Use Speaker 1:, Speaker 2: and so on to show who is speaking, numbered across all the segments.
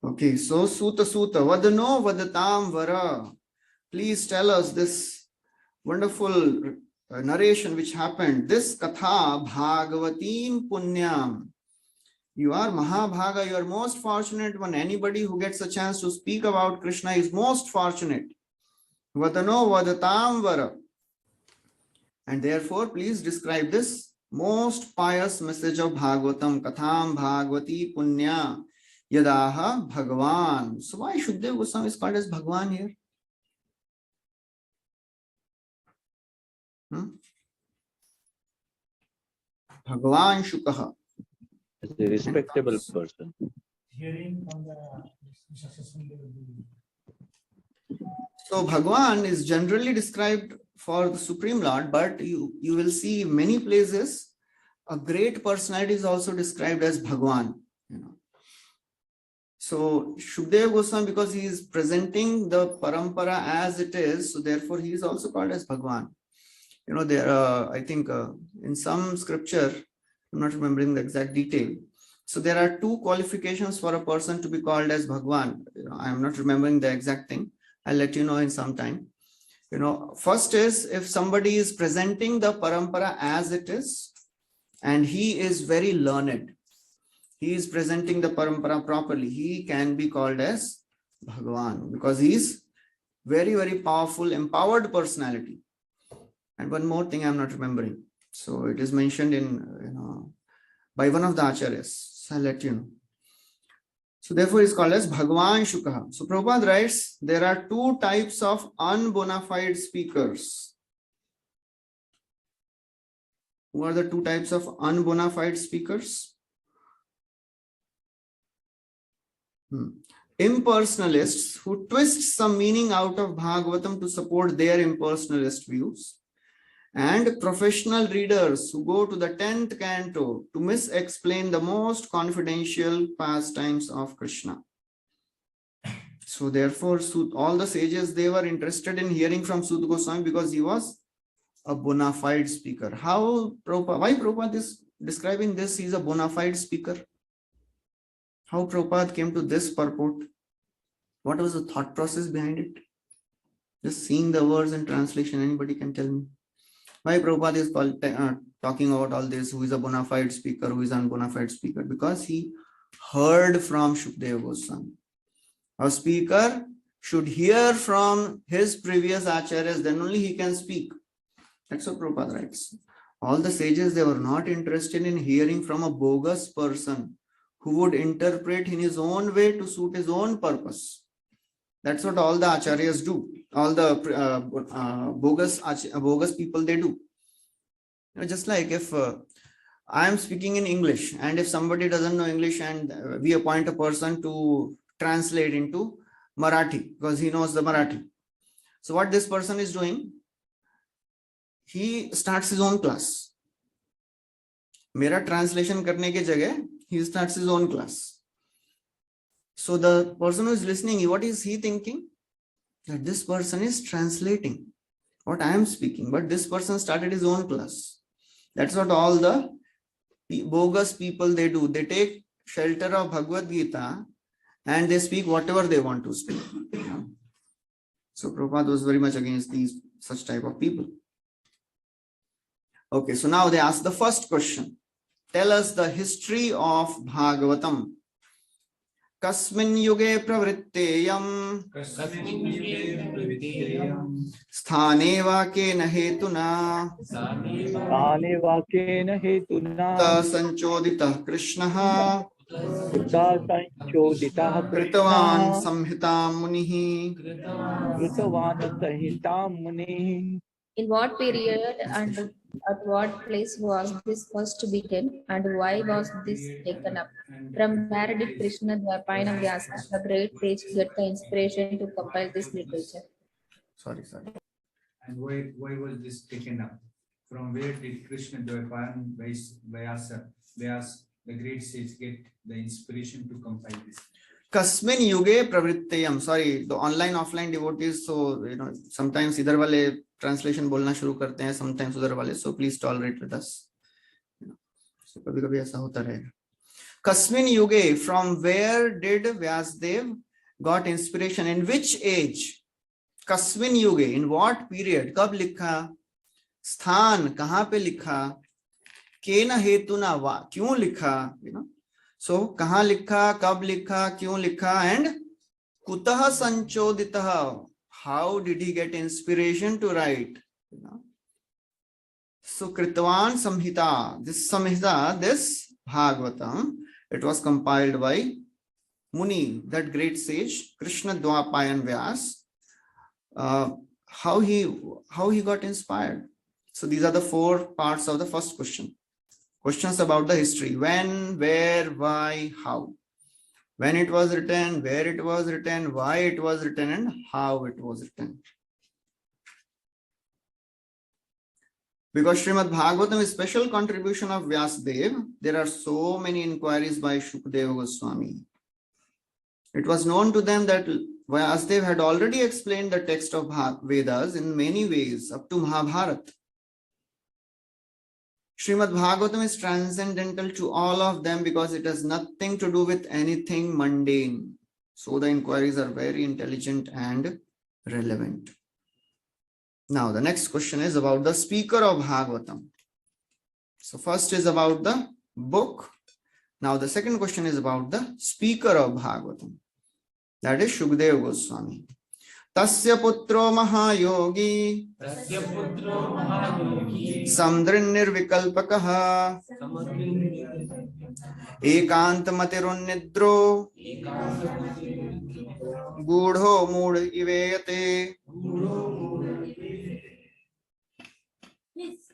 Speaker 1: Okay, so Suta Vadano Vadatam Vara. Please tell us this wonderful narration which happened. This Katha Bhagavatim Punyam. You are Mahabhaga, you are most fortunate one. Anybody who gets a chance to speak about Krishna is most fortunate. Vadano Vadatam Vara. And therefore, please describe this most pious message of Bhagavatam, Katham Bhagavati Punya Yadaha Bhagavan. So why Shukdev Goswami is called as Bhagavan here? Bhagavan Shukaha.
Speaker 2: As a respectable person.
Speaker 3: Hearing from the
Speaker 1: so Bhagavan is generally described for the Supreme Lord, but you will see many places a great personality is also described as Bhagavan. So Shukdev Goswami, because he is presenting the parampara as it is, so therefore he is also called as Bhagavan. There I think in some scripture, I'm not remembering the exact detail. So there are two qualifications for a person to be called as Bhagavan. I'm not remembering the exact thing. I'll let you know in some time. First is if somebody is presenting the parampara as it is, and he is very learned, he is presenting the parampara properly, he can be called as Bhagavan because he is very, very powerful, empowered personality. And one more thing I'm not remembering. So it is mentioned in, by one of the acharyas. So I'll let you know. So therefore is called as Bhagavan Shukaha. So Prabhupada writes, there are two types of unbona fide speakers. Who are the two types of unbona fide speakers? Impersonalists who twist some meaning out of Bhagavatam to support their impersonalist views, and professional readers who go to the 10th canto to misexplain the most confidential pastimes of Krishna. So therefore, all the sages, they were interested in hearing from Suta Goswami because he was a bona fide speaker. Why Prabhupada is describing this? He's a bona fide speaker. How Prabhupada came to this purport? What was the thought process behind it? Just seeing the words and translation, anybody can tell me. Why Prabhupada is talking about all this, who is a bona fide speaker, who is an unbona fide speaker? Because he heard from Shukdev Goswami. A speaker should hear from his previous acharyas, then only he can speak. That's what Prabhupada writes. All the sages, they were not interested in hearing from a bogus person who would interpret in his own way to suit his own purpose. That's what all the acharyas do. All the bogus people, they do. Just like if I am speaking in English, and if somebody doesn't know English and we appoint a person to translate into Marathi because he knows the Marathi. So what this person is doing, he starts his own class. Mera translation karne ke jagah, he starts his own class. So the person who is listening, what is he thinking? That this person is translating what I am speaking, but this person started his own class. That's what all the bogus people, they do. They take shelter of Bhagavad Gita and they speak whatever they want to speak. So Prabhupada was very much against such type of people. Okay, so now they ask the first question. Tell us the history of Bhagavatam. Kasmin yuge pravritteyam sthane vakena hetuna ta sanchoditah Krishnaha kritavan samhitam munihi.
Speaker 4: In what period and at what place was this first begun, and why was this taken up? From where did Krishna Dvaipayana Vyasa, the great sage, get the inspiration to compile this literature?
Speaker 1: Sorry.
Speaker 3: And why was this taken up? From where did Krishna Dvaipayana Vyasa, the great sage, get the inspiration to compile this?
Speaker 1: Kasmin yuge pravritteyam. Sorry, the online offline devotees, so sometimes idhar wale translation bolna shuru karte hain, sometimes udhar wale, so please tolerate with us. So kabhi kabhi aisa hota rahega. Kasmin Yuge, from where did Vyasdev got inspiration? In which age? Kasmin Yuge, in what period? Kab likha? Sthan, kahan pe likha? Kena hetuna va, kyun likha? So, kahan likha, kab likha, kyun likha, and kutah sanchoditah. How did he get inspiration to write? So, Kritvan Samhita, this Bhagavatam, it was compiled by Muni, that great sage, Krishna Dwapayan Vyas. How he got inspired? So these are the 4 parts of the first question. Questions about the history: when, where, why, how. When it was written, where it was written, why it was written, and how it was written. Because Srimad Bhagavatam is special contribution of Vyasadeva, there are so many inquiries by Shukadeva Goswami. It was known to them that Vyasadeva had already explained the text of Vedas in many ways up to Mahabharata. Srimad Bhagavatam is transcendental to all of them because it has nothing to do with anything mundane. So the inquiries are very intelligent and relevant. Now the next question is about the speaker of Bhagavatam. So first is about the book. Now the second question is about the speaker of Bhagavatam. That is Shukadeva Goswami. Tasya putro mahayogi samdrinnirvikalpakaha ekantamatirunnidro gudho mood iveyate.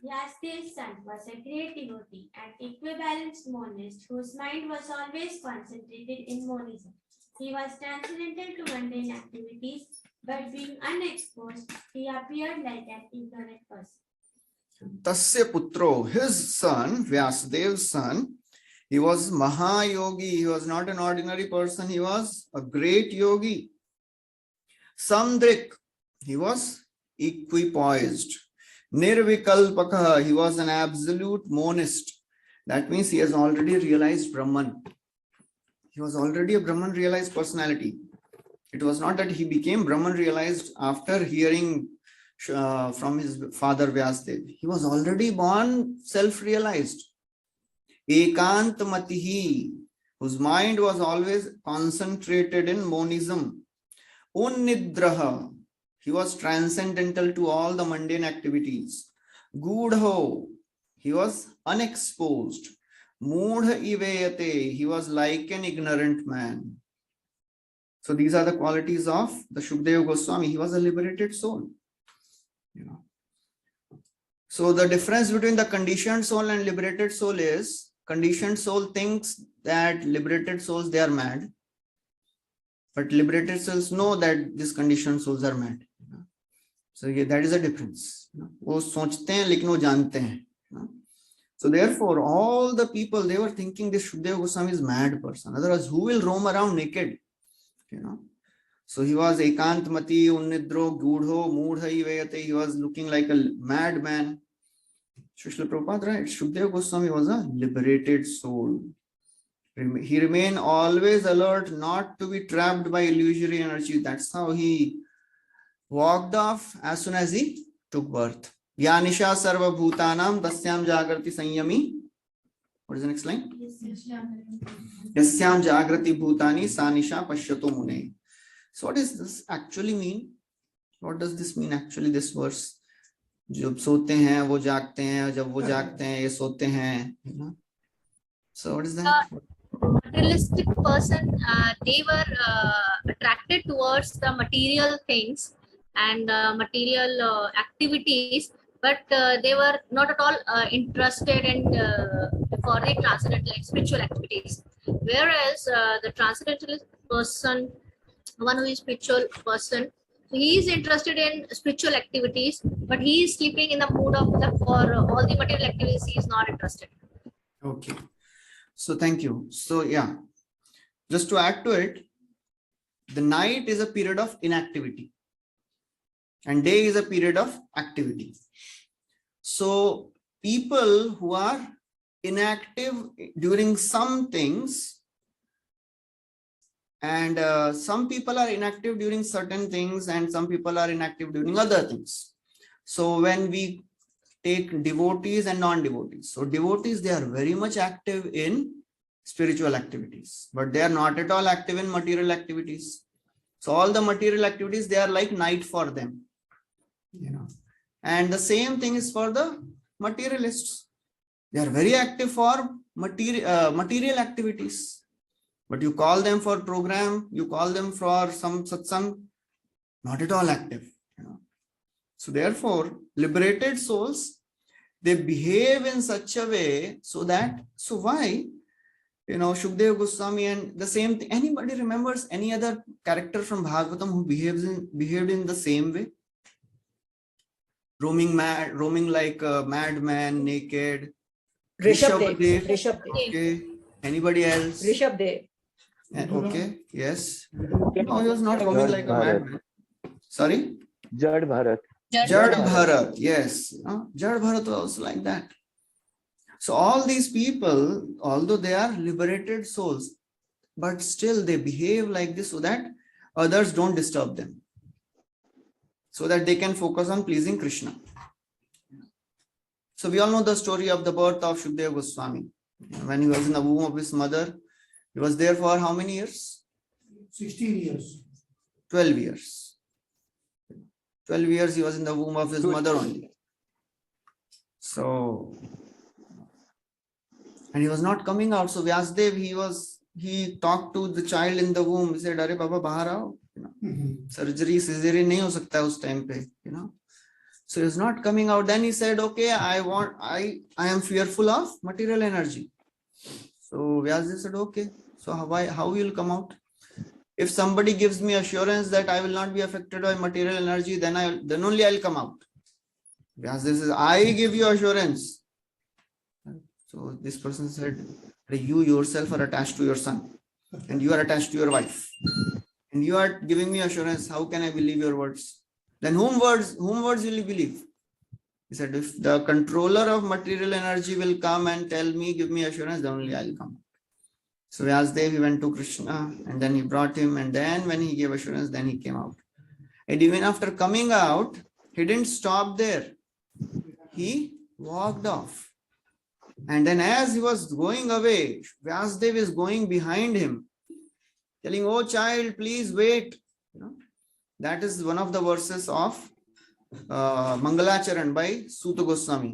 Speaker 5: Vyasdeva's son was a great devotee and equibalanced monist whose mind was always concentrated in monism. He was transcendental to mundane activities, but being unexposed, he appeared like an ignorant person.
Speaker 1: Tasya putro, his son, Vyasadev's son, he was Mahayogi. He was not an ordinary person. He was a great yogi. Samdrik, he was equipoised. Nirvikalpaka, he was an absolute monist. That means he has already realized Brahman. He was already a Brahman realized personality. It was not that he became Brahman realized after hearing from his father Vyasadeva. He was already born self-realized. Ekantmatihi, whose mind was always concentrated in monism. Unnidraha, he was transcendental to all the mundane activities. Gudho, he was unexposed. Moodha iveyate, he was like an ignorant man. So these are the qualities of the Shukadeva Goswami. He was a liberated soul. So the difference between the conditioned soul and liberated soul is, conditioned soul thinks that liberated souls, they are mad. But liberated souls know that these conditioned souls are mad. So that is a difference. वो सोचते हैं लेकिन वो जानते हैं. So therefore, all the people, they were thinking this Shukadeva Goswami is mad person. Otherwise, who will roam around naked? So he was ekantmati, unnidro, gudho, moodha iveyate. He was looking like a madman. Srila Prabhupada, right? Shukadeva Goswami was a liberated soul. He remained always alert, not to be trapped by illusory energy. That's how he walked off as soon as he took birth. Yanisha sarva bhutanam dasyam jagrati sanyami. What is the next line? Yasyam jagrati bhutani sanisha pashyato mune. So what does this actually mean? What does this mean actually, this verse? जब सोते हैं वो जागते हैं, जब वो जागते हैं ये सोते हैं. So what is that?
Speaker 4: Materialistic person, they were attracted towards the material things and material activities, but they were not at all interested in for the transcendental and spiritual activities. Whereas the transcendental person, one who is spiritual person, he is interested in spiritual activities, but he is sleeping in the mood of for all the material activities. He is not interested.
Speaker 1: Okay. So thank you. So yeah, just to add to it, the night is a period of inactivity and day is a period of activity. So people who are inactive during some things, and some people are inactive during certain things, and some people are inactive during other things. So when we take devotees and non-devotees, so devotees, they are very much active in spiritual activities, but they are not at all active in material activities. So all the material activities, they are like night for them, you know. And the same thing is for the materialists. They are very active for material activities, but you call them for program, you call them for some satsang, not at all active, you know. So therefore, liberated souls, they behave in such a way so that, so why, you know, Shukdev Goswami and the same thing. Anybody remembers any other character from Bhagavatam who behaved in the same way? Roaming like a madman, naked.
Speaker 6: Rishabdev.
Speaker 1: Okay. Anybody else?
Speaker 6: Rishabdev.
Speaker 1: Okay. Yes. No, he was not roaming like a madman. Sorry?
Speaker 2: Jad Bharat.
Speaker 1: Jad Bharat. Yes. Jad Bharat was also like that. So all these people, although they are liberated souls, but still they behave like this so that others don't disturb them, so that they can focus on pleasing Krishna. So we all know the story of the birth of Shukdev Goswami. When he was in the womb of his mother, he was there for how many years?
Speaker 7: 16 years.
Speaker 1: 12 years. 12 years he was in the womb of his mother only. So, and he was not coming out. So Vyasdev, he talked to the child in the womb. He said, "Arey Baba, bahar aao." You know, surgery, cesarean nahi ho sakta us time pe, you know. So he was not coming out. Then he said, "Okay, I am fearful of material energy." So Vyasdev said, "Okay, so how will you come out? If somebody gives me assurance that I will not be affected by material energy, then only I'll come out." Vyasdev says, "I give you assurance." So this person said, "You yourself are attached to your son, and you are attached to your wife, and you are giving me assurance. How can I believe your words? Then whom words will you believe?" He said, "If the controller of material energy will come and tell me, give me assurance, then only I'll come." So Vyasdev, he went to Krishna, and then he brought him, and then when he gave assurance, then he came out. And even after coming out, he didn't stop there. He walked off. And then as he was going away, Vyasdev is going behind him, telling, "Oh child, please wait." You know, that is one of the verses of Mangalacharan by Suta Goswami.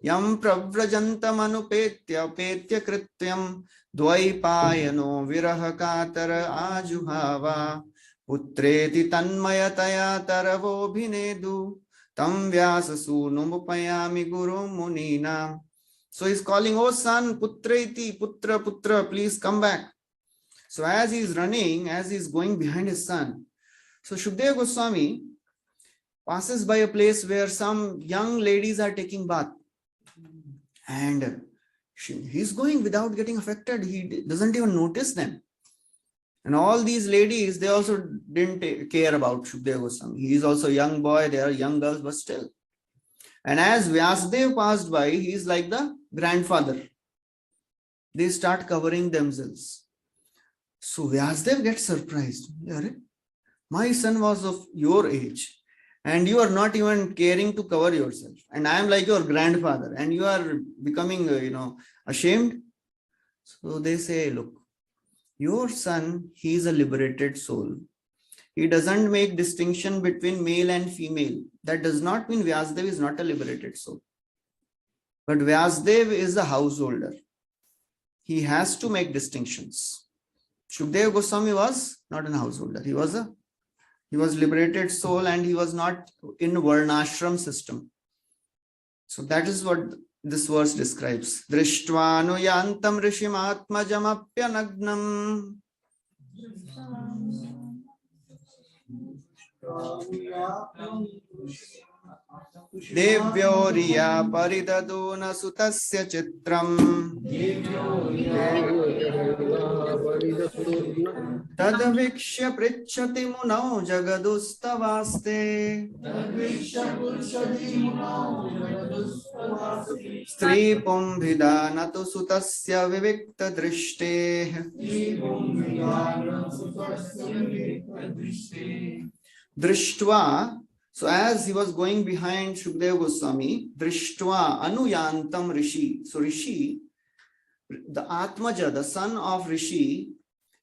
Speaker 1: Yam pravrajantam anupetya petya krityam dvaipayano virahakatara ajuhava putreti tanmayataya taravobhinedu tam vyasa sunumupayami guru munina. So he's calling, "Oh son, putreti, putra, please come back." So as he's running, as he's going behind his son, so Shukdev Goswami passes by a place where some young ladies are taking bath. And he's going without getting affected. He doesn't even notice them. And all these ladies, they also didn't care about Shukdev Goswami. He is also a young boy, they are young girls, but still. And as Vyasdev passed by, he is like the grandfather. They start covering themselves. So Vyasdev gets surprised. My son was of your age, and you are not even caring to cover yourself. And I am like your grandfather, and you are becoming, ashamed. So they say, "Look, your son, he is a liberated soul. He doesn't make distinction between male and female. That does not mean Vyasdev is not a liberated soul. But Vyasdev is a householder. He has to make distinctions. Shukdev Goswami was not a householder. He was liberated soul, and he was not in Varnashram system. So that is what this verse describes. Drishtva yantam rishim atmajam apyanagnam. Devyorya paridaduna sutasya chitram. Tadvikshya prichati munau jagadustavaste. Stri pumbhidanatu sutasya vivikta drishte. Drishtva. So as he was going behind Shukdev Goswami, Drishtva anuyantam rishi. So Rishi, the Atmaja, the son of Rishi,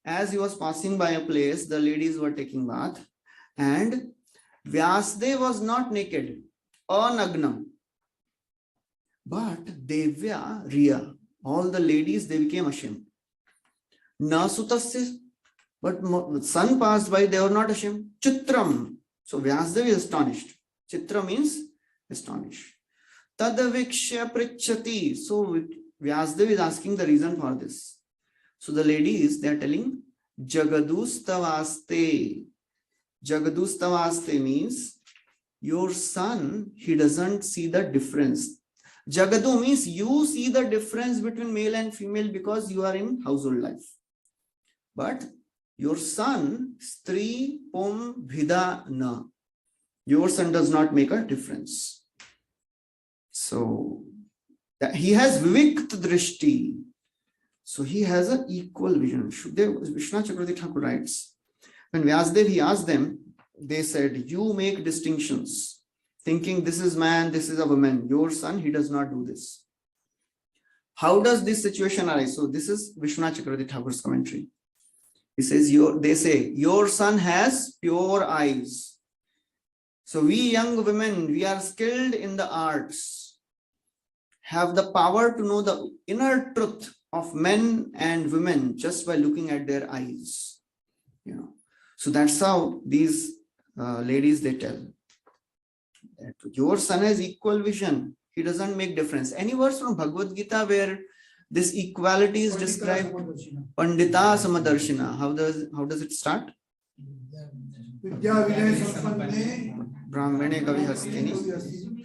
Speaker 1: as he was passing by a place, the ladies were taking bath, and Vyasdev was not naked, anagnam, but Devya, Riya, all the ladies, they became ashamed. Nasutasya, but sun passed by, they were not ashamed. Chitram, so Vyasdev is astonished. Chitra means astonished. Tadavikshya prichati, so Vyasdev is asking the reason for this. So the ladies, they are telling Jagadustavaste. Jagadustavaste means your son, he doesn't see the difference. Jagadu means you see the difference between male and female because you are in household life. But your son, Stri Pum Vida Na, your son does not make a difference. So that he has Vivikt Drishti. So he has an equal vision. Vishnu Chakravarti Thakur writes, when Vyasdev, he asked them, they said, you make distinctions, thinking this is man, this is a woman. Your son, he does not do this. How does this situation arise? So this is Vishnu Chakravarti Thakur's commentary. He says, they say, your son has pure eyes. So we young women, we are skilled in the arts, have the power to know the inner truth of men and women just by looking at their eyes. So that's how these ladies, they tell that your son has equal vision. He doesn't make difference. Any verse from Bhagavad Gita where this equality is described? Pandita Samadarshina. How does it start? Brahmane Kavi Hastini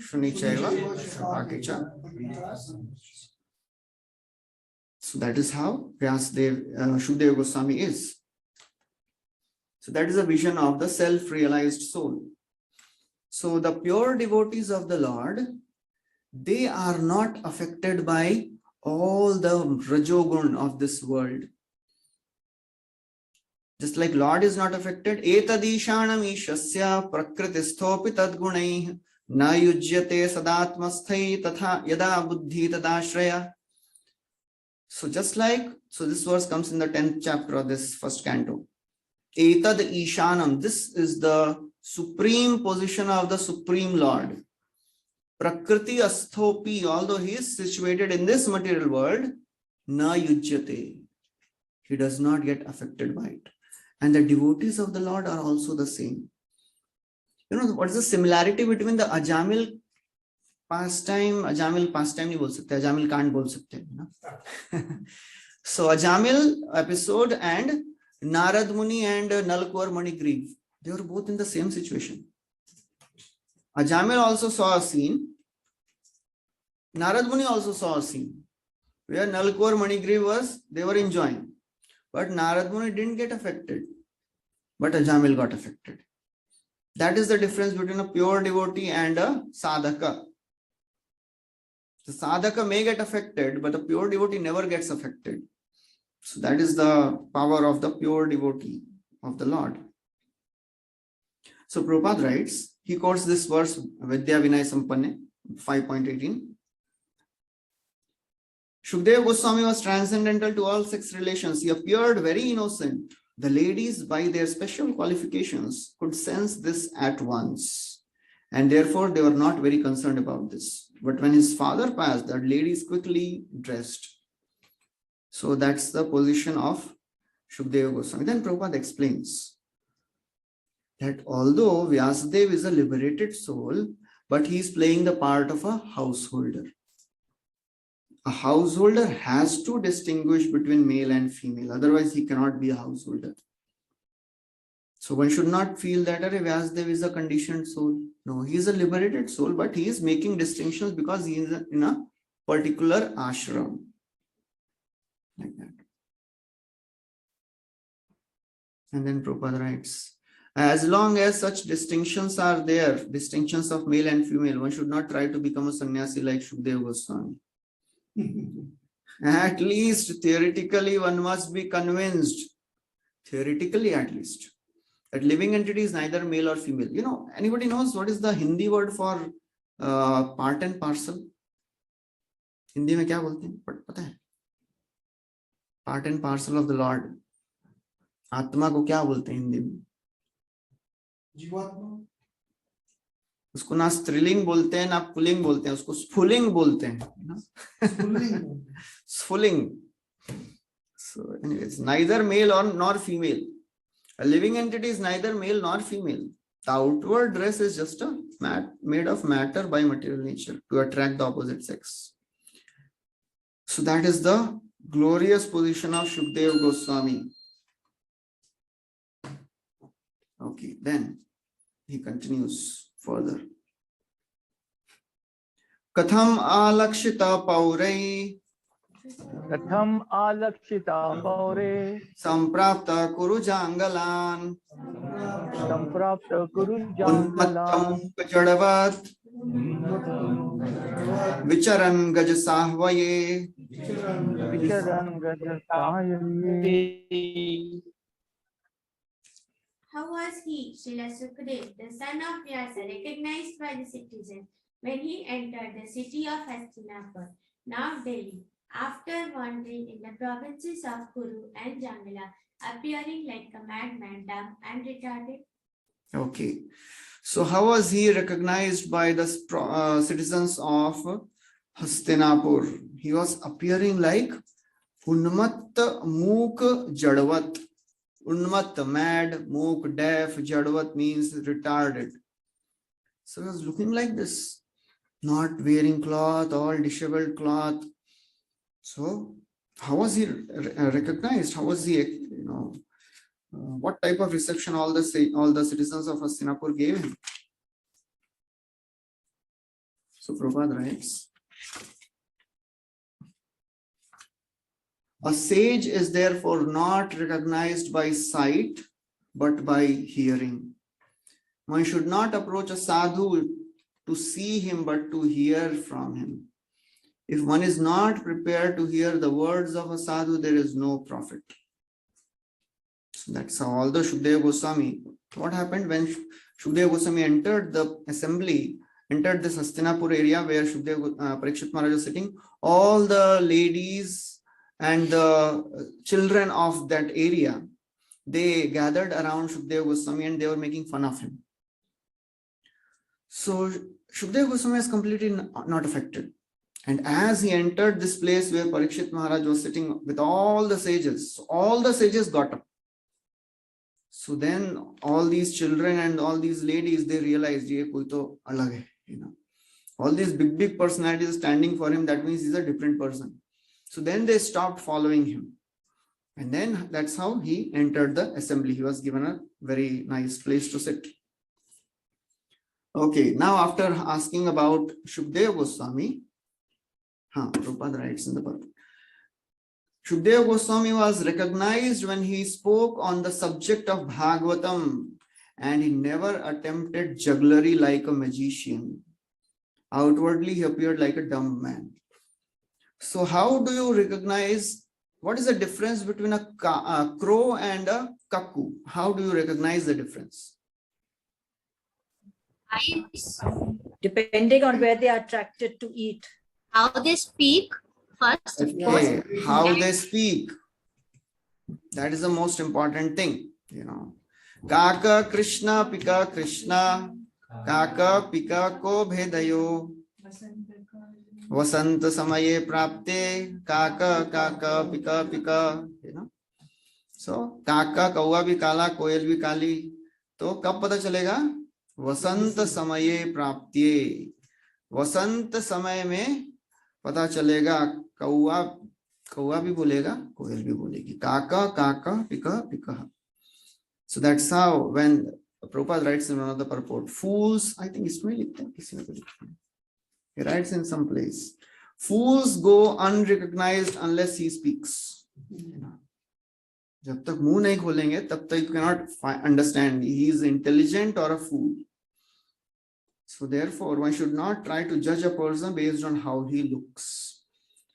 Speaker 1: Shunichaiva Shrapakicha. So that is how Shukdev Goswami is. So that is a vision of the self-realized soul. So the pure devotees of the Lord, they are not affected by all the rajogun of this world. Just like Lord is not affected, etadishanam ishasya prakritisthopi tadgunaih na yujyate sadatmasthai tatha yada buddhi tadashraya. So just like, so this verse comes in the 10th chapter of this first canto. Etad ishanam, this is the supreme position of the Supreme Lord. Prakriti asthopi, although he is situated in this material world, na yujyate, he does not get affected by it. And the devotees of the Lord are also the same. What is the similarity between the Ajamil pastime? Ajamil pastime nahi bol sakte, Ajamil can't bol sakte. So Ajamil episode and Narad Muni and Nalkwar Manigriv, they were both in the same situation. Ajamil also saw a scene. Narad Muni also saw a scene where Nalkwar Manigriv was, they were enjoying. But Narad Muni didn't get affected. But Ajamil got affected. That is the difference between a pure devotee and a sadhaka. The sadhaka may get affected, but the pure devotee never gets affected. So that is the power of the pure devotee of the Lord. So Prabhupada writes, he quotes this verse, Vidya Vinay Sampanne, 5.18. Shukdev Goswami was transcendental to all sex relations. He appeared very innocent. The ladies, by their special qualifications, could sense this at once. And therefore, they were not very concerned about this. But when his father passed, the ladies quickly dressed. So that's the position of Shukdev Goswami. Then Prabhupada explains that although Vyasadeva is a liberated soul, but he is playing the part of a householder. A householder has to distinguish between male and female, otherwise he cannot be a householder. So one should not feel that Vyasadeva is a conditioned soul. No, he is a liberated soul, but he is making distinctions because he is in a particular ashram. Like that. And then Prabhupada writes, as long as such distinctions are there, distinctions of male and female, one should not try to become a sannyasi like Shukdev Goswami. At least theoretically, one must be convinced, theoretically at least, that living entity is neither male or female. You know, anybody knows what is the Hindi word for part and parcel? Hindi में क्या बोलते हैं? पता है? Part and parcel of the Lord. आत्मा को क्या बोलते हैं हिंदी में?
Speaker 7: जीवात्मा।
Speaker 1: उसको ना स्त्रीलिंग बोलते हैं ना पुल्लिंग बोलते हैं, उसको स्फुलिंग बोलते हैं ना? स्फुलिंग. So anyways, neither male or nor female. A living entity is neither male nor female. The outward dress is just a made of matter by material nature to attract the opposite sex. So that is the glorious position of Shukdev Goswami. Okay, then he continues further. Katham alakshita paurai
Speaker 2: Katham alakshita paure
Speaker 1: samprapta kuru jangalan
Speaker 2: samprapta kuru
Speaker 1: unmattam
Speaker 2: jangalan
Speaker 1: jadavat vicharan gajasahvaye.
Speaker 2: vicharan gajasahvaye.
Speaker 5: How was he, Srila Sukadev, the son of Vyasa, recognized by the citizens when he entered the city of Hastinapur, now Delhi, after wandering in the provinces of Kuru and Jangala, appearing like a madman, dumb and retarded?
Speaker 1: Okay, so how was he recognized by the citizens of Hastinapur? He was appearing like Unmat Mook Jadvat. Unmat, mad, mook, deaf, Jadvat means retarded. So he was looking like this, not wearing cloth, all disheveled cloth. So how was he recognized? How was he, what type of reception all the citizens of Hastinapur gave him? So Prabhupada writes, a sage is therefore not recognized by sight, but by hearing. One should not approach a sadhu to see him, but to hear from him. If one is not prepared to hear the words of a sadhu, there is no profit. So that's how, although Shukdev Goswami, what happened when Shukdev Goswami entered the assembly, entered this Hastinapur area where Parikshit Maharaj was sitting, all the ladies and the children of that area, they gathered around Shukdev Goswami and they were making fun of him. So Shukdev Goswami is completely not affected. And as he entered this place where Parikshit Maharaj was sitting with all the sages got up. So then all these children and all these ladies, they realized, ye koi to alag hai, all these big personalities standing for him, that means he's a different person. So then they stopped following him. And then that's how he entered the assembly. He was given a very nice place to sit. Okay, now after asking about Shukdev Goswami, Prabhupada writes in the book, Shukdev Goswami was recognized when he spoke on the subject of Bhagvatam, and he never attempted jugglery like a magician. Outwardly, he appeared like a dumb man. So how do you recognize, what is the difference between a crow and a cuckoo? How do you recognize the difference?
Speaker 6: Eyes, Depending on where they are attracted to eat.
Speaker 4: How they speak first.
Speaker 1: Okay, how they speak. That is the most important thing, Kaka Krishna, Pika Krishna, Kaka Pika ko bhedayo. Vasant samaye prapte, kaka kaka pika pika, So kaka kaua bhi kala, koel bhi kali. तो कब पता चलेगा? वसंत समये प्राप्त्ये. वसंत समय में पता चलेगा. कौआ भी बोलेगा, कोयल भी बोलेगी. काका काका पिका पिका. So that's how when Prabhupada writes in another purport, fools, I think इसमें लिखते हैं, किसी ने तो लिखा है. He writes in some place, fools go unrecognized unless he speaks. जब तक मुंह नहीं खोलेंगे तब तक you cannot understand he is intelligent or a fool. So therefore, one should not try to judge a person based on how he looks.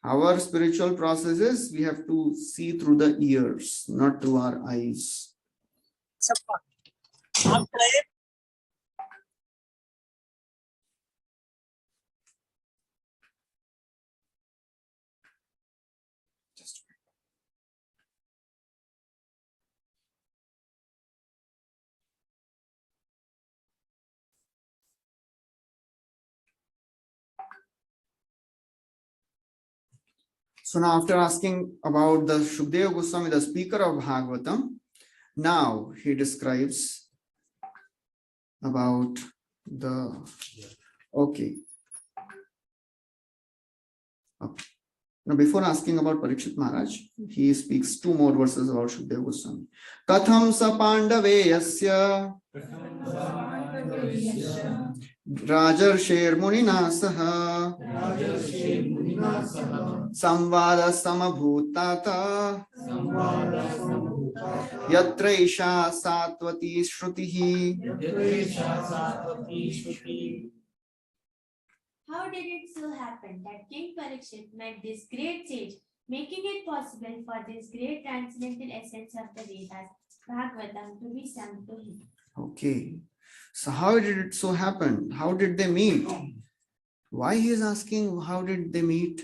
Speaker 1: Our spiritual processes, we have to see through the ears, not through our eyes. So now after asking about the Shukdeva Goswami, the speaker of Bhagavatam, now he describes about the, okay. Now before asking about Parikshit Maharaj, he speaks two more verses about Shukdeva Goswami. Katham sa pandaveyasya Rajarsher Munina Saha Samvada Samabhutata Yatra Isha Satvati Shrutihi.
Speaker 5: How did it so happen that King Parikshit met this great sage, making it possible for this great transcendental essence of the Vedas, Bhagavatam, to be sung to him?
Speaker 1: Okay. So how did it so happen? How did they meet? Why he is asking how did they meet?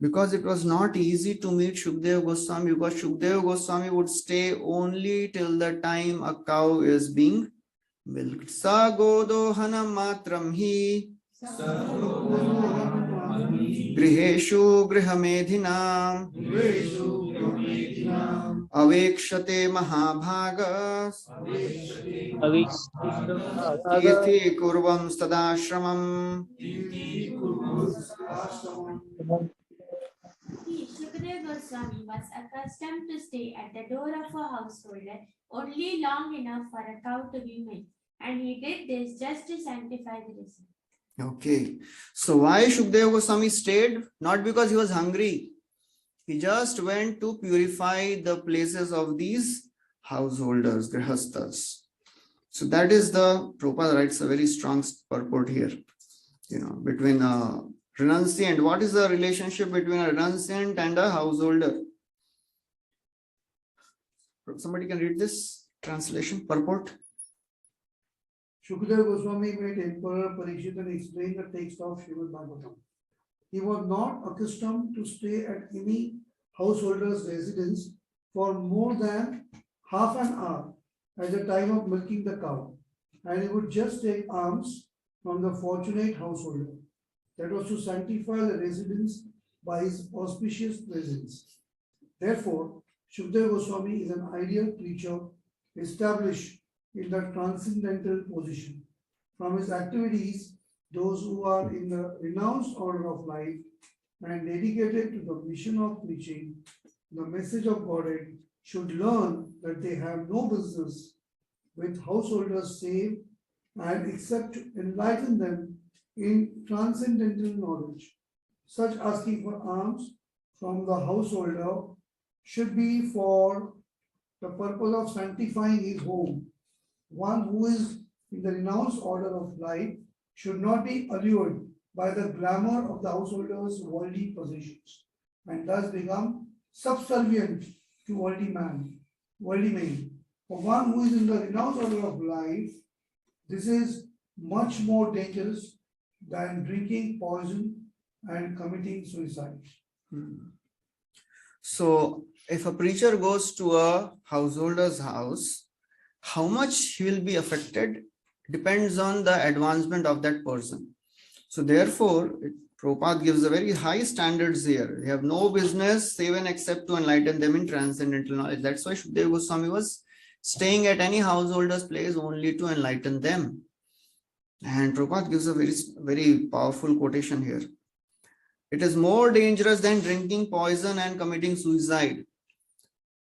Speaker 1: Because it was not easy to meet Shukdeva Goswami, because Shukdeva Goswami would stay only till the time a cow is being milked. Sa godohanam matram hi griheshu grihamedhinam avekshate mahabhagas Tirthi kurvam stadashramam.
Speaker 5: Shukadeva Goswami was accustomed to stay at the door of a householder only long enough for a cow to be milked, and he did this just to sanctify the reason.
Speaker 1: Okay, so why Shukdeva Goswami stayed? Not because he was hungry. He just went to purify the places of these householders, grihasthas. So that is the, Prabhupada writes a very strong purport here, between a renunciant. What is the relationship between a renunciant and a householder? Somebody can read this translation, purport.
Speaker 7: Shukadeva Goswami met Emperor Parikshit and explained the text of Srimad Bhagvatam. He was not accustomed to stay at any householder's residence for more than half an hour at the time of milking the cow, and he would just take alms from the fortunate householder. That was to sanctify the residence by his auspicious presence. Therefore, Shukadeva Goswami is an ideal preacher established in the transcendental position. From his activities, those who are in the renounced order of life and dedicated to the mission of preaching the message of Godhead should learn that they have no business with householders save and except to enlighten them in transcendental knowledge. Such asking for alms from the householder should be for the purpose of sanctifying his home. One who is in the renounced order of life should not be allured by the glamour of the householder's worldly possessions and thus become subservient to worldly men. For one who is in the renounced order of life, this is much more dangerous than drinking poison and committing suicide.
Speaker 1: So if a preacher goes to a householder's house, how much he will be affected depends on the advancement of that person. So therefore, Prabhupada gives a very high standards here. They have no business save and except to enlighten them in transcendental knowledge. That's why Shukadeva Goswami was staying at any householder's place only to enlighten them. And Prabhupada gives a very powerful quotation here. It is more dangerous than drinking poison and committing suicide.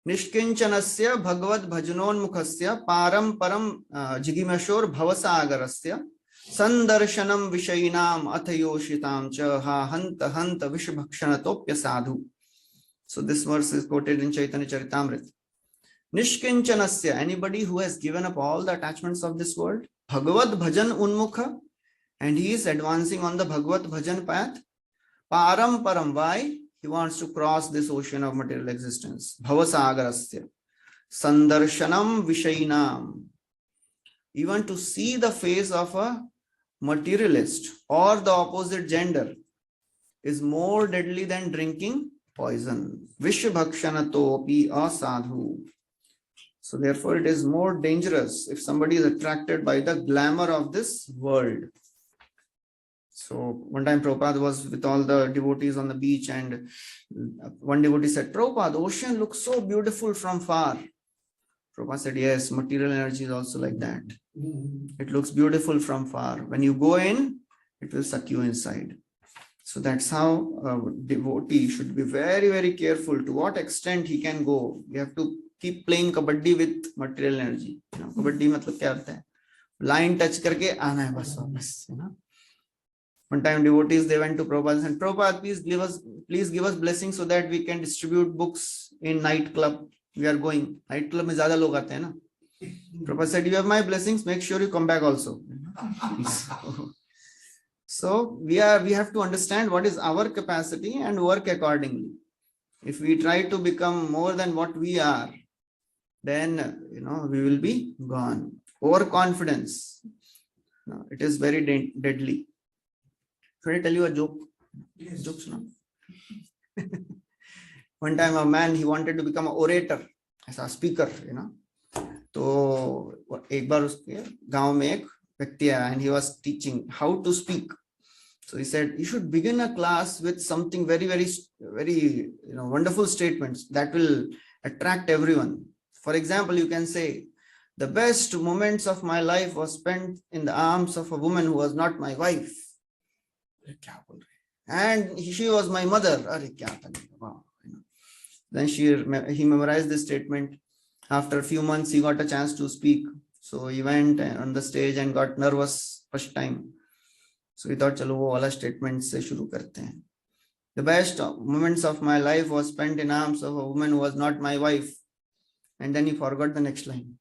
Speaker 1: Nishkinchanasya bhagavad bhajanonmukhasya param param jigimashor bhavasagarasya sandarshanam vishayinam athayoshitam cha ha hanta hanta vishabhakshanatopya sadhu. So this verse is quoted in Chaitanya Charitamrita. Nishkinchanasya, anybody who has given up all the attachments of this world, Bhagavad Bhajan Unmukha, and he is advancing on the Bhagavad Bhajan path. Param Param, why? He wants to cross this ocean of material existence. Bhavasagarasya. Sandarshanam Vishainam. Even to see the face of a materialist or the opposite gender is more deadly than drinking poison. Vishbhakshanato asadhu. So therefore it is more dangerous if somebody is attracted by the glamour of this world. So one time Prabhupada was with all the devotees on the beach, and one devotee said, Prabhupada, the ocean looks so beautiful from far. Prabhupada said, yes, material energy is also like that. It looks beautiful from far. When you go in, it will suck you inside. So that's how a devotee should be very, very careful to what extent he can go. We have to keep playing kabaddi with material energy. You know, kabaddi matlab kya hota hai? Line touch karke aana hai bas wapas, you know. One time devotees, they went to Prabhupada and said, Prabhupada, please give us blessings so that we can distribute books in nightclub. We are going. Nightclub mein zyada log aate hain na. Prabhupada said, you have my blessings, make sure you come back also. So we have to understand what is our capacity and work accordingly. If we try to become more than what we are, then we will be gone. Overconfidence, it is very deadly. Should I tell you a joke? Yes. Jokes, no? One time a man, he wanted to become an orator, as a speaker, So एक बार उसके गांव में एक व्यक्ति आया and he was teaching how to speak. So he said, you should begin a class with something very, very, very wonderful statements that will attract everyone. For example, you can say, the best moments of my life was spent in the arms of a woman who was not my wife. And she was my mother. Then he memorized this statement. After a few months, he got a chance to speak. So he went on the stage and got nervous first time. So he thought, chalo wo wala statement se shuru karte hain. The best moments of my life was spent in arms of a woman who was not my wife. And then he forgot the next line.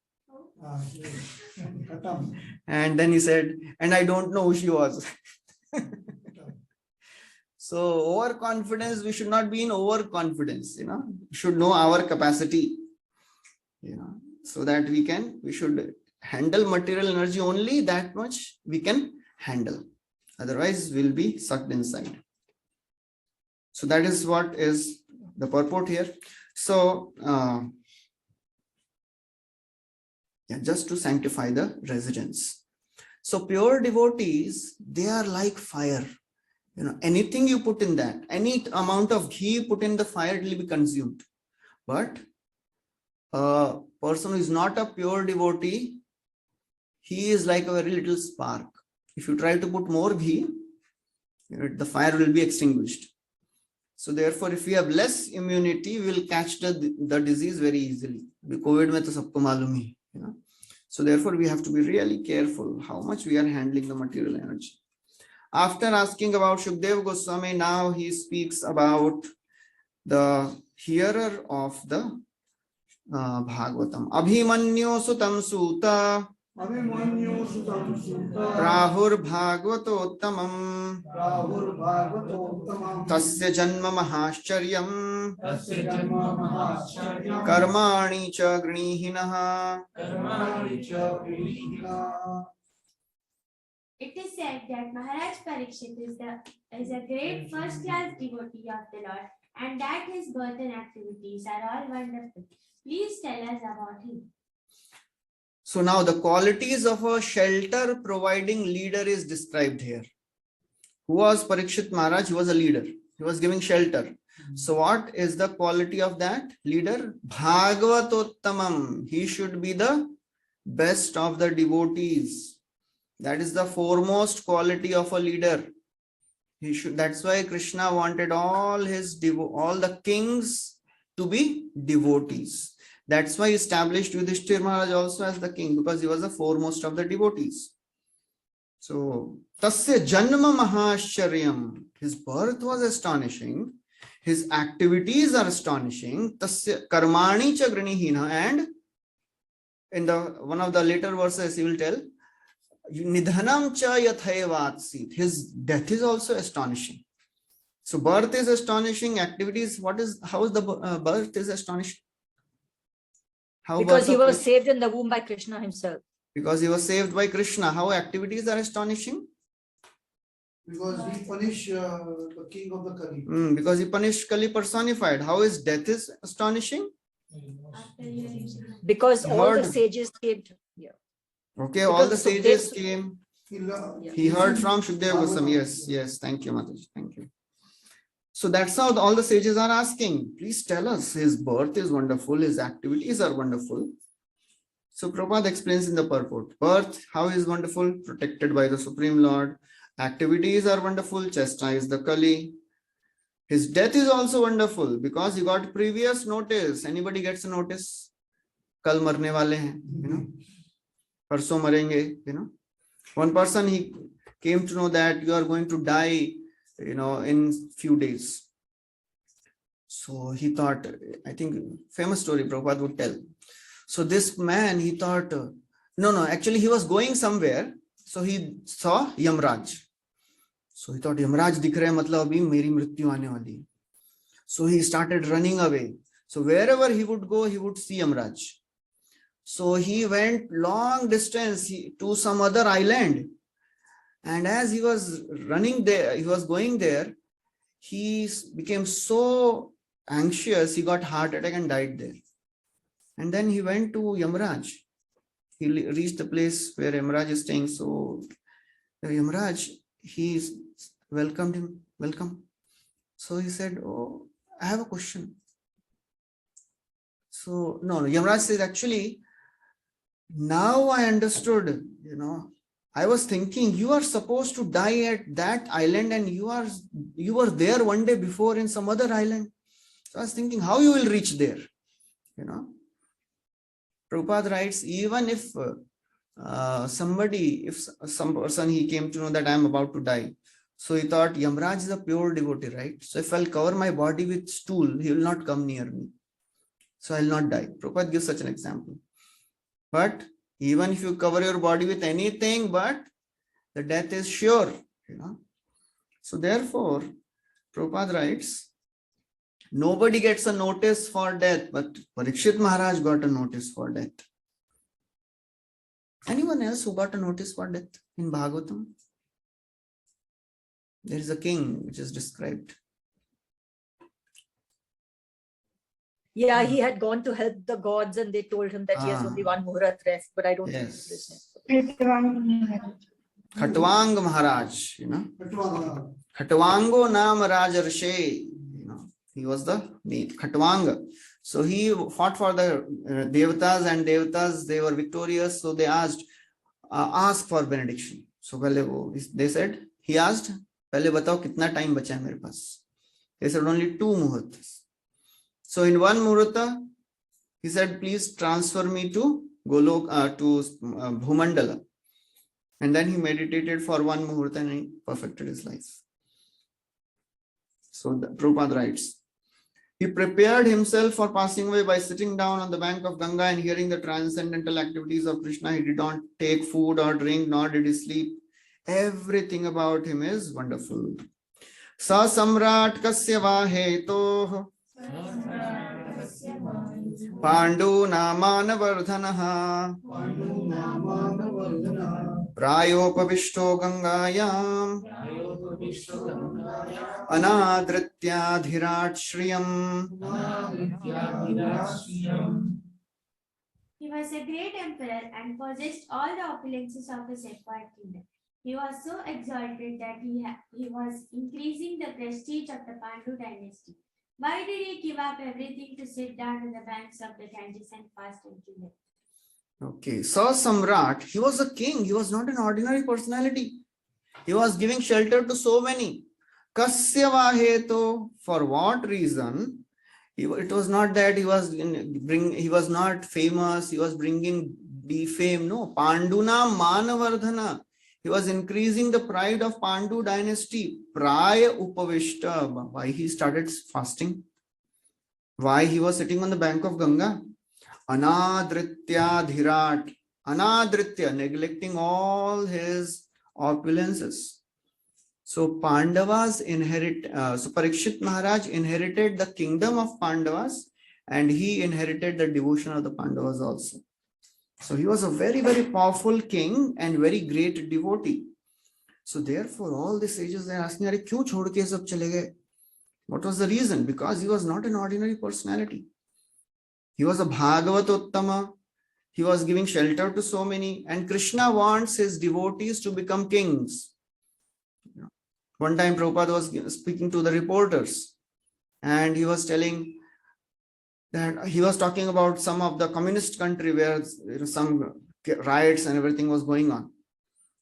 Speaker 1: And then he said, and I don't know who she was. So overconfidence, we should not be in overconfidence, we should know our capacity, so that we should handle material energy only that much we can handle. Otherwise, we'll be sucked inside. So that is what is the purport here. So, just to sanctify the residence. So pure devotees, they are like fire. Anything you put in that, any amount of ghee you put in the fire, it will be consumed. But a person who is not a pure devotee, he is like a very little spark. If you try to put more ghee, the fire will be extinguished. So therefore, if we have less immunity, we will catch the disease very easily. COVID mein to sabko malum hai, So therefore, we have to be really careful how much we are handling the material energy. After asking about Shukdev Goswami, now he speaks about the hearer of the Bhagavatam. Abhimanyo sutam suta Rahur Bhagavato Tasya Janma Mahascharyam Karmani Cha Grinihinaha.
Speaker 5: It is said that Maharaj Parikshit is a great first-class devotee of the Lord, and that his birth and activities are all wonderful. Please tell us about him.
Speaker 1: So now the qualities of a shelter-providing leader is described here. Who was Parikshit Maharaj? He was a leader. He was giving shelter. So what is the quality of that leader? Bhagavatottamam. He should be the best of the devotees. That is the foremost quality of a leader. That's why Krishna wanted all the kings to be devotees. That's why he established Yudhishthira Maharaj also as the king, because he was the foremost of the devotees. So, Tasya Janma Mahascharyam. His birth was astonishing. his activities are astonishing. Tasya karmani cha granihina. And in the one of the later verses, he will tell, Nidhanam cha yathaivatsit. His death is also astonishing. So birth is astonishing. Activities, how is the birth is astonishing? How
Speaker 6: Because
Speaker 1: birth
Speaker 6: he
Speaker 1: of
Speaker 6: was
Speaker 1: Krishna?
Speaker 6: saved in the womb by Krishna himself.
Speaker 1: Because he was saved by Krishna. How activities are astonishing?
Speaker 7: Because he punished the king of the Kali.
Speaker 1: Because he punished Kali personified. How his death is astonishing?
Speaker 5: After hearing Srimad
Speaker 6: Because
Speaker 1: He
Speaker 6: all the
Speaker 1: heard.
Speaker 6: sages came to here.
Speaker 1: Okay, all the
Speaker 6: Because
Speaker 1: sages
Speaker 6: Sukdev-
Speaker 1: came.
Speaker 6: Yeah.
Speaker 1: He heard from Shukdev Goswami. Yes, yes. Thank you, Mataji. Thank you. So that's how all the sages are asking. Please tell us. His birth is wonderful. His activities are wonderful. So Prabhupada explains in the purport. Birth, how is wonderful? Protected by the Supreme Lord. Activities are wonderful. Chastise the Kali. His death is also wonderful because he got previous notice. Anybody gets a notice? Kal marne wale hain, you know. Parso marenge, you know. One person, he came to know that you are going to die, you know, in few days. So he thought, I think famous story Prabhupada would tell. So this man, he thought, no, actually he was going somewhere. So he saw Yamraj. So he thought, Yamraj dikh rahe, matlab abhi meri mrityu aane wali hai. So he started running away. So wherever he would go, he would see Yamraj. So he went long distance to some other island. And as he was running there, he was going there, he became so anxious, he got heart attack and died there. And then he went to Yamraj. He reached the place where Yamraj is staying. So Yamraj, he welcomed him. Welcome. So he said, oh, I have a question. So no, Yamraj says, actually, now I understood, you know, I was thinking you are supposed to die at that island and you were there one day before in some other island. So I was thinking how you will reach there, you know. Prabhupada writes, even if some person, he came to know that I am about to die. So he thought Yamraj is a pure devotee, right? So if I'll cover my body with stool, he will not come near me. So I'll not die. Prabhupada gives such an example. But even if you cover your body with anything, but the death is sure, you know. So therefore, Prabhupada writes, nobody gets a notice for death, but Parikshit Maharaj got a notice for death. Anyone else who got a notice for death in Bhagavatam? There is a king which is described.
Speaker 6: Yeah, he had gone to help the gods and they told him that he has only one muhurat left, but I don't think
Speaker 1: Yes.
Speaker 6: his name.
Speaker 1: Khatwang Maharaj, you know. Khatwango Nam Rajarshe, you know, he was the name, Khatwanga. So he fought for the Devatas, and Devatas, they were victorious. So they asked for benediction. So they said, he asked, Pehle batao kitna time bacha hai mere paas. They said only 2 muhurtas. So in one muhurta, he said, please transfer me to Golok, to Bhumandala. And then he meditated for 1 muhurta and he perfected his life. So the Prabhupada writes, he prepared himself for passing away by sitting down on the bank of Ganga and hearing the transcendental activities of Krishna. He did not take food or drink, nor did he sleep. Everything about him is wonderful. Sa samrat kasya vaheto Pandu namana vardhanaha Prayopavishto Gangayam Anadritya Dhirat Shriyam.
Speaker 5: He was a great emperor and possessed all the opulences of his acquired kingdom. He was so exalted that he was increasing the prestige of the Pandu dynasty. Why did he give up everything to sit down on the banks of the Ganges and fast and kill it?
Speaker 1: Okay, so Samrat, he was a king. He was not an ordinary personality. He was giving shelter to so many. Kasya vaheto, for what reason? It was not that he was not famous, he was bringing defame. No, Panduna Manavardhana. He was increasing the pride of Pandu dynasty. Praya Upavishta. Why he started fasting? Why he was sitting on the bank of Ganga? Anadritya Dhirat. Anadritya, neglecting all his opulences. So Pandavas so Parikshit Maharaj inherited the kingdom of Pandavas, and he inherited the devotion of the Pandavas also. So he was a very, very powerful king and very great devotee. So therefore, all the sages are asking, "Are kyun chhod ke sab chale gaye?" What was the reason? Because he was not an ordinary personality. He was a Bhagavatottama. He was giving shelter to so many, and Krishna wants his devotees to become kings. One time Prabhupada was speaking to the reporters, and he was telling that he was talking about some of the communist country where some riots and everything was going on.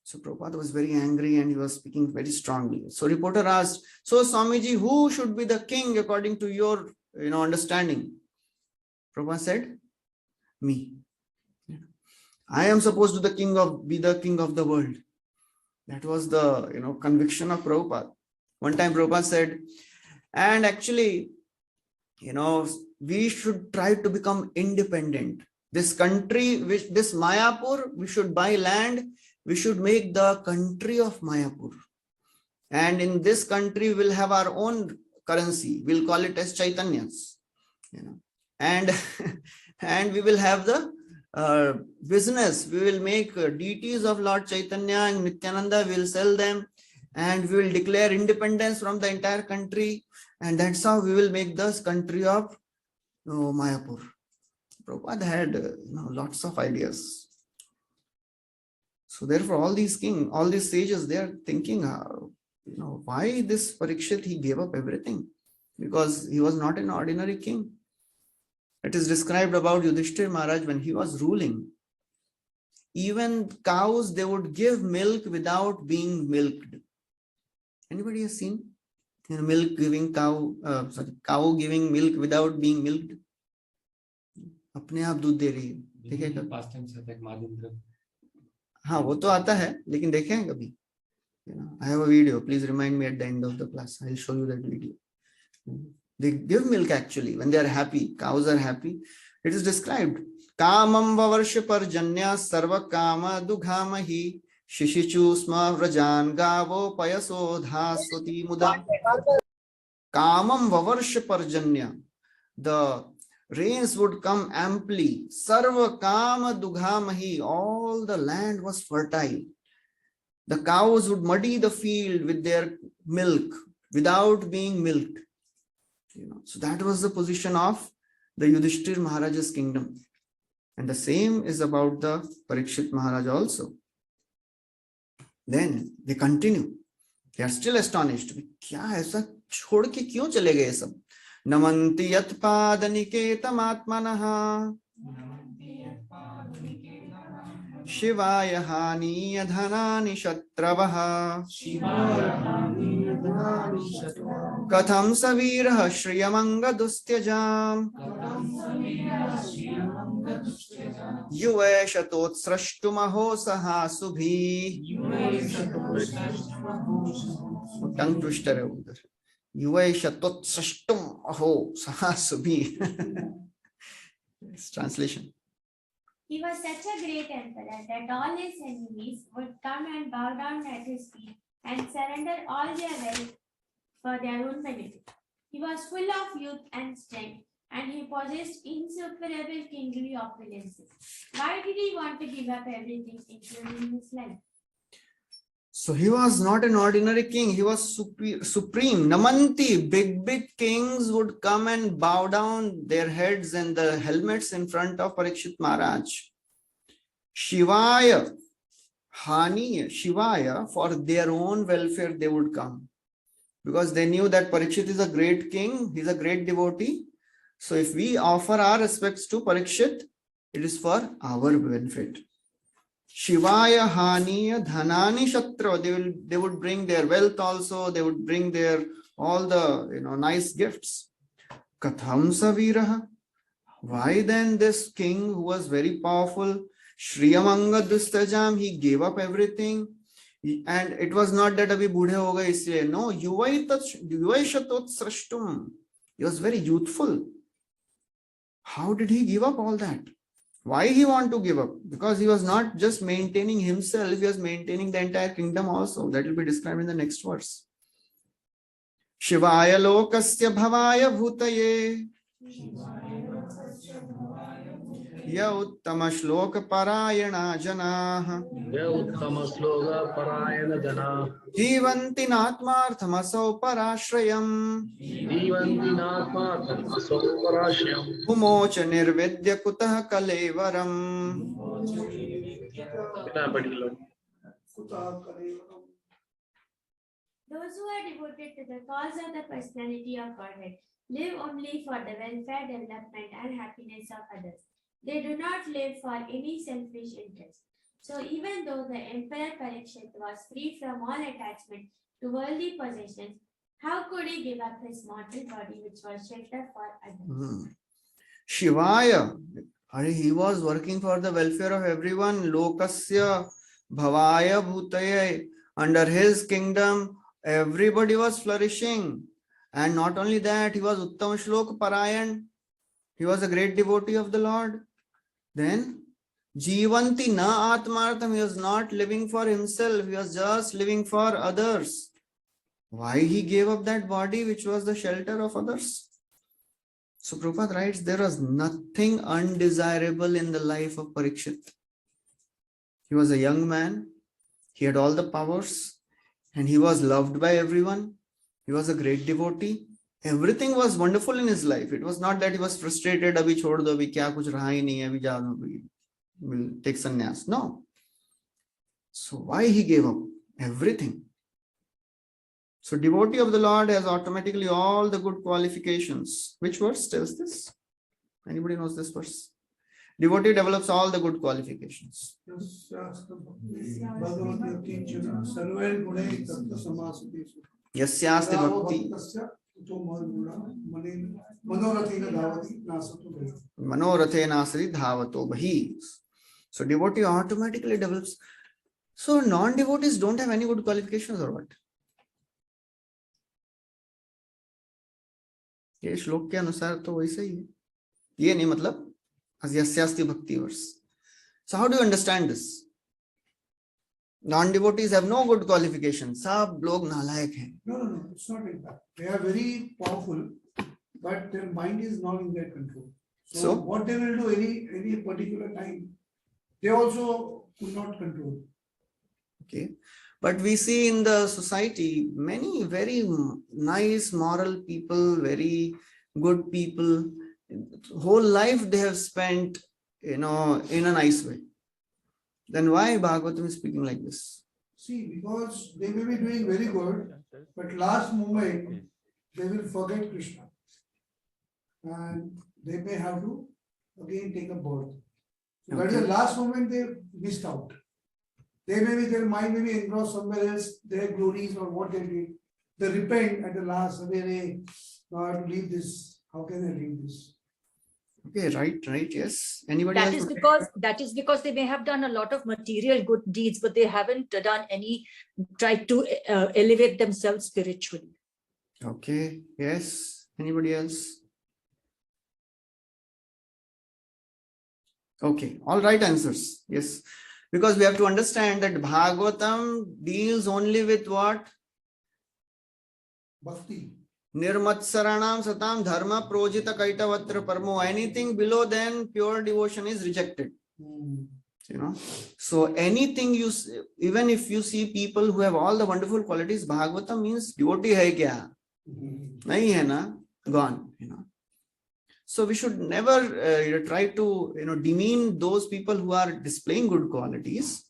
Speaker 1: So Prabhupada was very angry and he was speaking very strongly. So reporter asked, "So Swamiji, who should be the king according to your understanding?" Prabhupada said, "Me. I am supposed to be the king of the world." That was the conviction of Prabhupada. One time Prabhupada said, and actually, we should try to become independent. This country, this Mayapur, we should buy land. We should make the country of Mayapur. And in this country, we'll have our own currency. We'll call it as Chaitanyas. And, and we will have the business. We will make deities of Lord Chaitanya and Nityananda. We will sell them. And we will declare independence from the entire country. And that's how we will make this country of Mayapur. Prabhupada had lots of ideas. So therefore, all these sages, they are thinking, why this Parikshit, he gave up everything? Because he was not an ordinary king. It is described about Yudhishthir Maharaj when he was ruling. Even cows, they would give milk without being milked. Anybody has seen cow giving milk without being milked? अपने आप दूध दे रही है, देखे कभी? हाँ, वो तो आता है, लेकिन देखे हैं कभी? I have a video. Please remind me at the end of the class. I'll show you that video. They give milk actually when they are happy. Cows are happy. It is described. Kamam vavarsh parjanya sarva kama dughamahi shishichu sma vrajan gavo payasodha swati muda. Kamam vavarsh parjanya. The rains would come amply. Sarva kama dughamahi. All the land was fertile. The cows would muddy the field with their milk without being milked. So that was the position of the Yudhishthir Maharaj's kingdom. And the same is about the Parikshit Maharaj also. Then they continue. They are still astonished. क्या ऐसा छोड़ के क्यों चले गए सब? नमन्ति यत्पादनिकेतम आत्मनः शिवाय हानीय धनानि शत्रवः कथं स वीरः श्रियमङ्गदुस्त्यजाम् युवैष तोत्स्रष्टुमहो सहासुभिः टंग ट्विस्टर है उधर युवैष तोत्स्रष्टुमहो सहासुभिः translation
Speaker 5: He was such a great emperor that all his enemies would come and bow down at his feet and surrender all their wealth for their own benefit. He was full of youth and strength, and he possessed insuperable kingly opulences. Why did he want to give up everything, including his life?
Speaker 1: So he was not an ordinary king. He was supreme. Namanti, big kings would come and bow down their heads and the helmets in front of Parikshit Maharaj. Shivaya, for their own welfare, they would come. Because they knew that Parikshit is a great king. He's a great devotee. So if we offer our respects to Parikshit, it is for our benefit. Shivaya Haniya Dhanani Shatra. They would bring their wealth also. They would bring their all the nice gifts. Katham Saviraha. Why then this king who was very powerful, Shriyamanga Dustajam, he gave up everything. And it was not that abhi budhe ho gaye isliye. No, yuvai shatot srashtum. He was very youthful. How did he give up all that? Why he want to give up? Because he was not just maintaining himself, he was maintaining the entire kingdom also. That will be described in the next verse. Shivaya lokasya bhavaya bhutaye ya uttama shloka parayana janah jivanti natmarthamasau parashrayam umocha nirvedya kutah kalevaram.
Speaker 5: Those who are devoted to the cause of the personality of Godhead live only for the welfare, development, and happiness of others. They do not live for any selfish interest. So even though the Emperor Parikshit was free from all attachment to worldly possessions, how could he give up his mortal body which was shelter for others?
Speaker 1: Shivaya, he was working for the welfare of everyone. Lokasya bhavaya bhutaye. Under his kingdom, everybody was flourishing. And not only that, he was Uttam Shlok Parayan. He was a great devotee of the Lord. Then, Jivanti na Atmartham, he was not living for himself, he was just living for others. Why he gave up that body which was the shelter of others? So Prabhupada writes, there was nothing undesirable in the life of Parikshit. He was a young man, he had all the powers, and he was loved by everyone. He was a great devotee. Everything was wonderful in his life. It was not that he was frustrated, abhi chhod do, abhi kya kuch raha hi nahi hai, abhi ja, will take sannyas. No. So why he gave up everything? So devotee of the Lord has automatically all the good qualifications. Which verse tells this? Anybody knows this verse? Devotee develops all the good qualifications. Yasyasti bhakti manorathena asri dhavato bhahi. So devotee automatically develops. So non-devotees don't have any good qualifications or what? ये श्लोक के अनुसार तो वैसे ही है. ये नहीं मतलब यस्यास्ति भक्ति verse. So how do you understand this? Non-devotees have no good qualifications. सब लोग नालायक हैं.
Speaker 7: No, it's not like that. They are very powerful, but their mind is not in their control. So what they will do any particular time, they also could not control.
Speaker 1: Okay. But we see in the society many very nice moral people, very good people. Whole life they have spent, in a nice way. Then why Bhagavatam is speaking like this?
Speaker 7: See, because they may be doing very good, but last moment they will forget Krishna. And they may have to again take a birth. So that is the last moment they missed out. They may be, their mind may be engrossed somewhere else, their glories or what they did. They repent at the last, now I have to leave this. How can I leave this?
Speaker 1: Okay, right, yes. Anybody
Speaker 6: That
Speaker 1: else?
Speaker 6: is because they may have done a lot of material good deeds, but they haven't done any, tried to elevate themselves spiritually.
Speaker 1: Okay, yes. Anybody else? Okay, all right answers. Yes. Because we have to understand that Bhagavatam deals only with what?
Speaker 7: Bhakti.
Speaker 1: Nirmatsaranam satam dharma projita kaitavatra parmo. Anything below then pure devotion is rejected. So anything even if you see people who have all the wonderful qualities, Bhagavatam means devotee hai kya? Nahi hai na? Gone. So we should never try to demean those people who are displaying good qualities.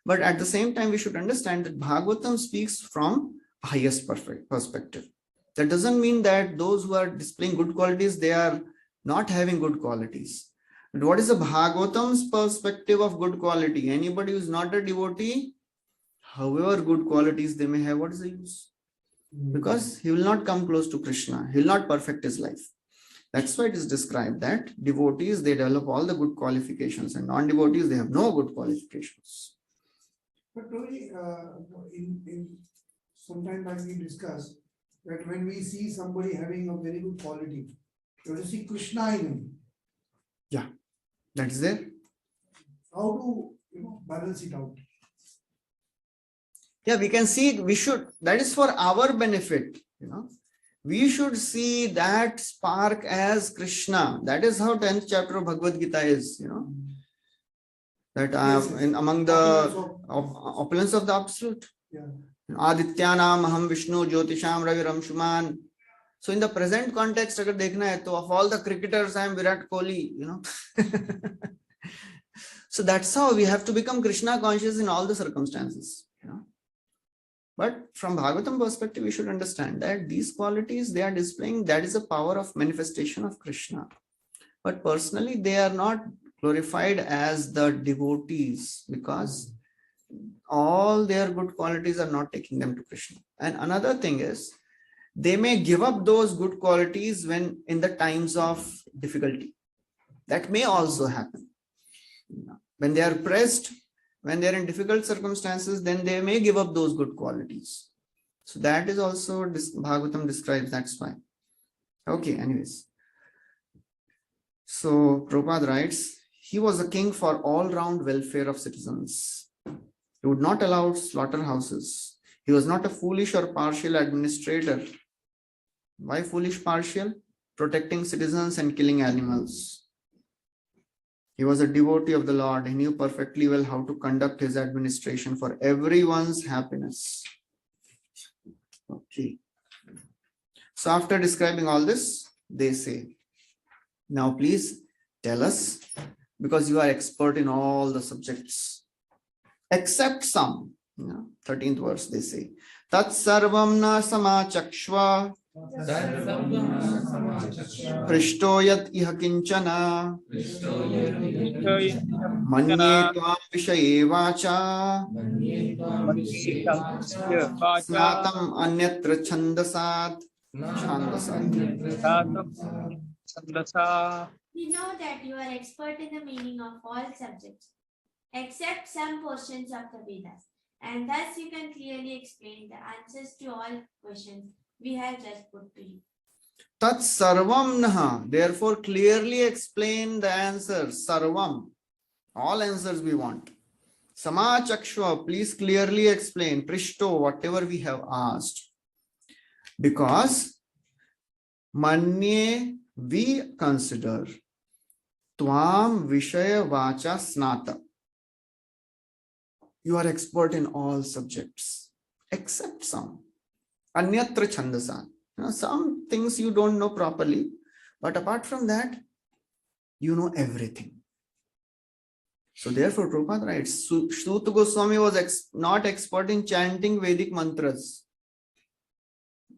Speaker 1: But at the same time, we should understand that Bhagavatam speaks from highest perspective. That doesn't mean that those who are displaying good qualities, they are not having good qualities. But what is the Bhagavatam's perspective of good quality? Anybody who is not a devotee, however good qualities they may have, what is the use? Because he will not come close to Krishna. He will not perfect his life. That's why it is described that devotees, they develop all the good qualifications, and non-devotees, they have no good qualifications.
Speaker 7: But Tony, in sometime back we discussed that when we see somebody having a very good quality, you have to see Krishna in him.
Speaker 1: That is there.
Speaker 7: How to balance it out?
Speaker 1: Yeah, we can see, that is for our benefit, we should see that spark as Krishna. That is how 10th chapter of Bhagavad Gita is, that
Speaker 7: Yes, yes.
Speaker 1: among the opulence of the absolute.
Speaker 7: Yeah.
Speaker 1: Adityanam aham Vishnu Jyotisham Raviram Shuman. So in the present context, agar dekhna hai, to of all the cricketers, I am Virat Kohli, So that's how we have to become Krishna conscious in all the circumstances. But from Bhagavatam perspective, we should understand that these qualities they are displaying, that is a power of manifestation of Krishna. But personally, they are not glorified as the devotees because all their good qualities are not taking them to Krishna. And another thing is, they may give up those good qualities when in the times of difficulty. That may also happen. When they are pressed, when they are in difficult circumstances, then they may give up those good qualities. So that is also Bhagavatam describes, that's why. Okay, anyways. So Prabhupada writes, he was a king for all-round welfare of citizens. He would not allow slaughterhouses. He was not a foolish or partial administrator. Why foolish partial? Protecting citizens and killing animals. He was a devotee of the Lord. He knew perfectly well how to conduct his administration for everyone's happiness. Okay. So after describing all this, they say, now please tell us, because you are expert in all the subjects, except some. 13th verse they say, Tat sarvam na samachakshva Prishto yat iha kinchana manye tvam vishaye vacha snatam anyatra chandasat.
Speaker 5: We know that you are expert in the meaning of all subjects, except some portions of the Vedas, and thus you can clearly explain the answers to all questions we have just put to you.
Speaker 1: Tat sarvam naha. Therefore, clearly explain the answers. Sarvam. All answers we want. Samachakshva. Please clearly explain. Prishto. Whatever we have asked. Because manye we consider tvam vishaya vacha snata. You are expert in all subjects except some. Anyatra chandasa. Some things you don't know properly, but apart from that, you know everything. So therefore, Prabhupada writes, Suta Goswami was not expert in chanting Vedic mantras.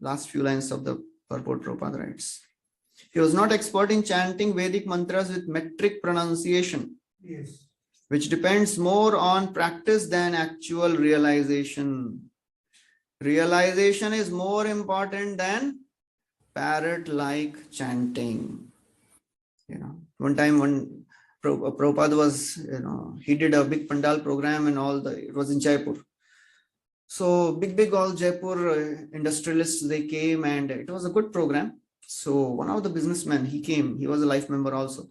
Speaker 1: Last few lines of the purport, Prabhupada writes. He was not expert in chanting Vedic mantras with metric pronunciation.
Speaker 7: Yes.
Speaker 1: Which depends more on practice than actual realization. Realization is more important than parrot-like chanting. One time when Prabhupada was, he did a big pandal program and it was in Jaipur. So big all Jaipur industrialists, they came and it was a good program. So one of the businessmen, he came, he was a life member also.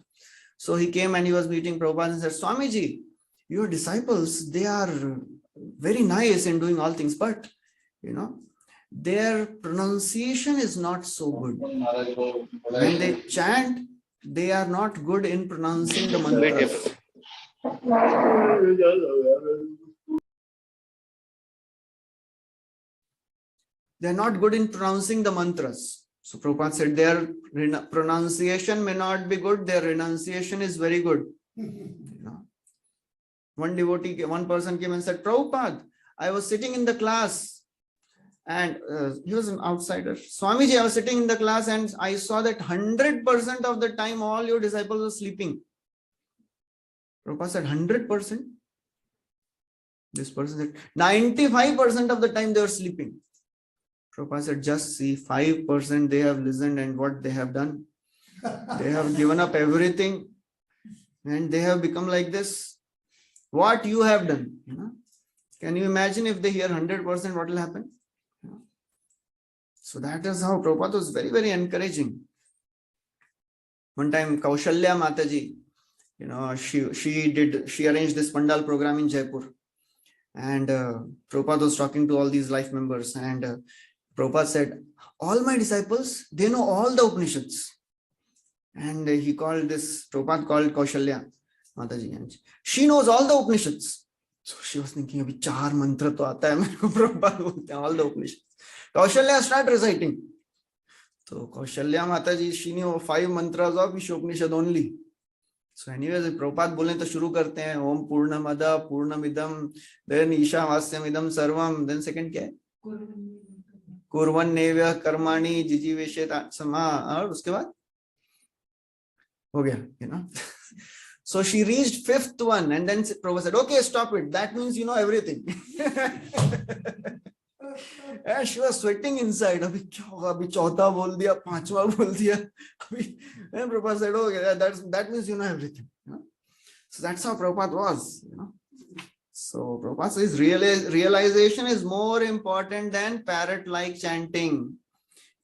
Speaker 1: So he came and he was meeting Prabhupada and said, Swamiji, your disciples, they are very nice in doing all things, but their pronunciation is not so good. When they chant, they are not good in pronouncing the mantras. They are not good in pronouncing the mantras. So Prabhupada said their pronunciation may not be good, their renunciation is very good. One person came and said, Prabhupada, I was sitting in the class and he was an outsider. Swamiji, I was sitting in the class and I saw that 100% of the time all your disciples were sleeping. Prabhupada said, 100%? This person said, 95% of the time they were sleeping. Prabhupada said, just see, 5% they have listened and what they have done. They have given up everything and they have become like this. What you have done? Can you imagine if they hear 100%, what will happen? So that is how Prabhupada was very, very encouraging. One time, Kaushalya Mataji, she arranged this Pandal program in Jaipur. And Prabhupada was talking to all these life members. And Prabhupada said, all my disciples, they know all the Upanishads. And Prabhupada called Kaushalya Mataji. And she knows all the Upanishads. So she was thinking, abhi 4 mantra to aata hai mereko, Prabhupada bolte hain all the Upanishads. Kaushalya start reciting. So Kaushalya Mataji, she knew 5 mantras of Upanishad only. So anyways, Prabhupada बोले तो शुरू करते हैं ओम पूर्णमद पूर्णमिदम, then ईशावास्यमिदम सर्वम, then second क्या है कुर्वन्नेव कर्माणि जिजीवेशेत समा, और उसके बाद हो गया, So she reached 5th one, and then Prabhupada said, okay, stop it. That means you know everything. And she was sweating inside. Abhi kya hoga? Abhi chauथा बोल दिया, पांचवा बोल दिया. And Prabhupada said, okay, that means you know everything. So that's how Prabhupada was. So Prabhupada says realization is more important than parrot-like chanting.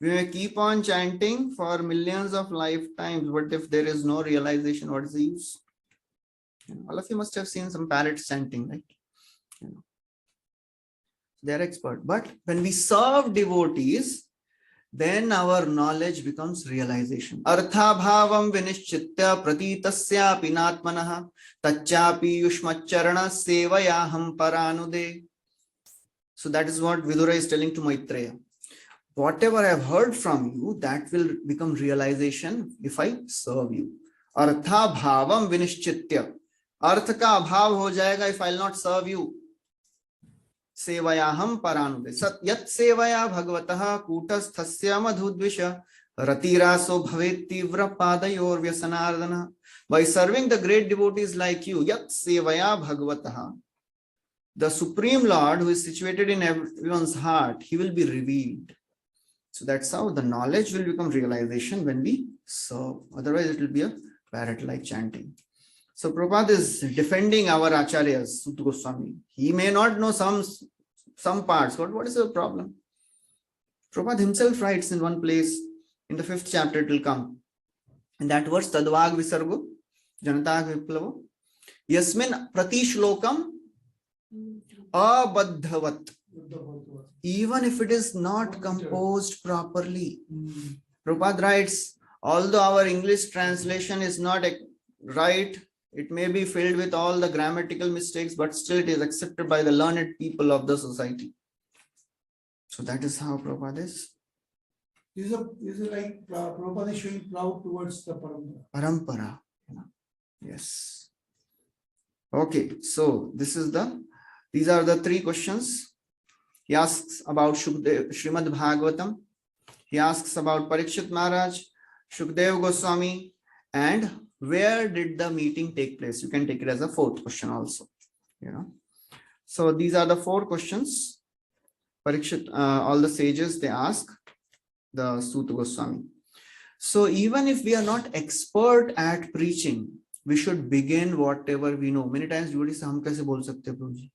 Speaker 1: We may keep on chanting for millions of lifetimes, but if there is no realization, what is the use? All of you must have seen some parrots chanting, right? They're expert. But when we serve devotees, then our knowledge becomes realization. Artha bhavam vinishchitya pratitasya pinatmanaha tacchapi yushmacharana sevayaham paranude. So that is what Vidura is telling to Maitreya. Whatever I have heard from you, that will become realization if I serve you. Artha bhavam vinishchitya. Artha ka abhav ho jayega if I will not serve you. Sevayaham paranude. Yat sevaya bhagavataha kutasthasya madhudvisha ratiraso bhavet tivra padayor vyasanardana. By serving the great devotees like you, yat sevaya bhagavataha, the Supreme Lord who is situated in everyone's heart, he will be revealed. So that's how the knowledge will become realization when we serve. Otherwise, it will be a parrot-like chanting. So Prabhupada is defending our acharyas, Suta Goswami. He may not know some parts, but what is the problem? Prabhupada himself writes in one place, in the 5th chapter it will come. In that verse, Tadvag Visargo, Janatag Viplavo, Yasmin Prati Shlokam Abadhavat. Even if it is not composed properly. Prabhupada writes, although our English translation is not right, it may be filled with all the grammatical mistakes, but still it is accepted by the learned people of the society. So that is how Prabhupada is.
Speaker 7: Is it like Prabhupada is showing proud towards the parampara?
Speaker 1: Parampara. Yes. Okay, so these are the 3 questions. He asks about Srimad Bhagvatam. He asks about Parikshit Maharaj, Shukdev Goswami, and where did the meeting take place? You can take it as a 4th question also. So these are the 4 questions. Parikshit, all the sages, they ask the Suta Goswami. So even if we are not expert at preaching, we should begin whatever we know. Many times devotees say, "Hum kaise bol sakte, Prabhuji?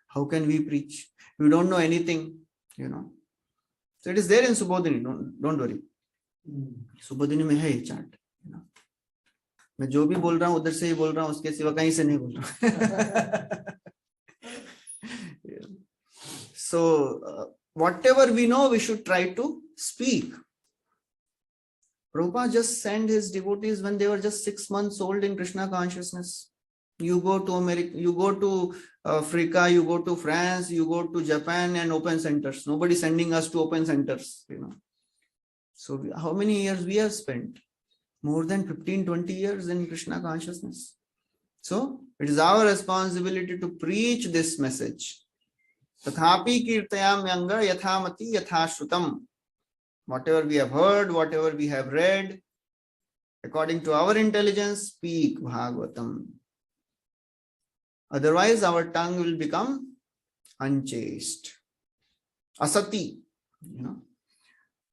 Speaker 1: How can we preach? We don't know anything." So it is there in Subodhini. Don't worry. Subodhini mein hai chart. मैं जो भी बोल रहा हूँ उधर से ही बोल रहा हूँ, उसके सिवा कहीं से नहीं बोल रहा. So whatever we know, we should try to speak. Prabhupada just sent his devotees when they were just 6 months old in Krishna consciousness. You go to America, you go to Africa, you go to France, you go to Japan and open centers. Nobody sending us to open centers. So how many years we have spent? More than 15-20 years in Krishna consciousness. So it is our responsibility to preach this message. Tathapi kirtayamyanga yathamati yathashrutam. Whatever we have heard, whatever we have read, according to our intelligence, speak Bhagavatam. Otherwise, our tongue will become unchaste. Asati.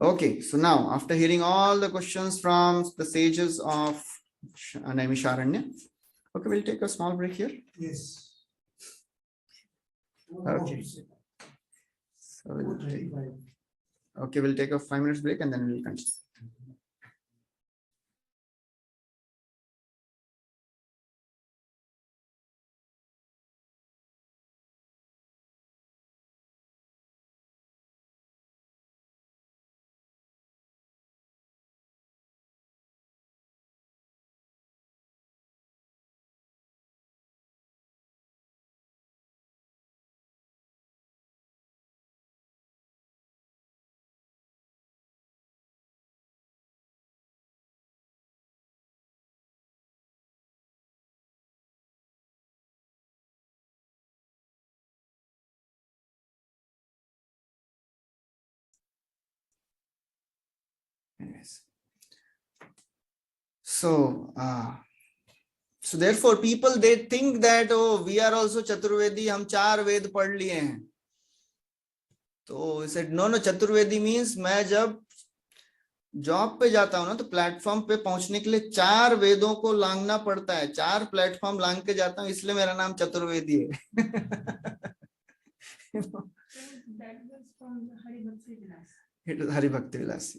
Speaker 1: Okay, so now after hearing all the questions from the sages of Naimisharanya, okay, we'll take a small break here.
Speaker 7: Yes.
Speaker 1: Okay. So we'll take a 5 minutes break and then we'll continue. Anyways. So therefore people, they think that, oh, we are also Chaturvedi, हम 4 वेद पढ़ लिए हैं. तो he said, no, Chaturvedi means मैं जब job पे जाता हूँ ना, तो प्लेटफॉर्म पे पहुंचने के लिए 4 वेदों को लांघना पड़ता है. 4 प्लेटफॉर्म लांघ के जाता हूँ, इसलिए मेरा नाम चतुर्वेदी है. It is Hari Bhakti Vilas.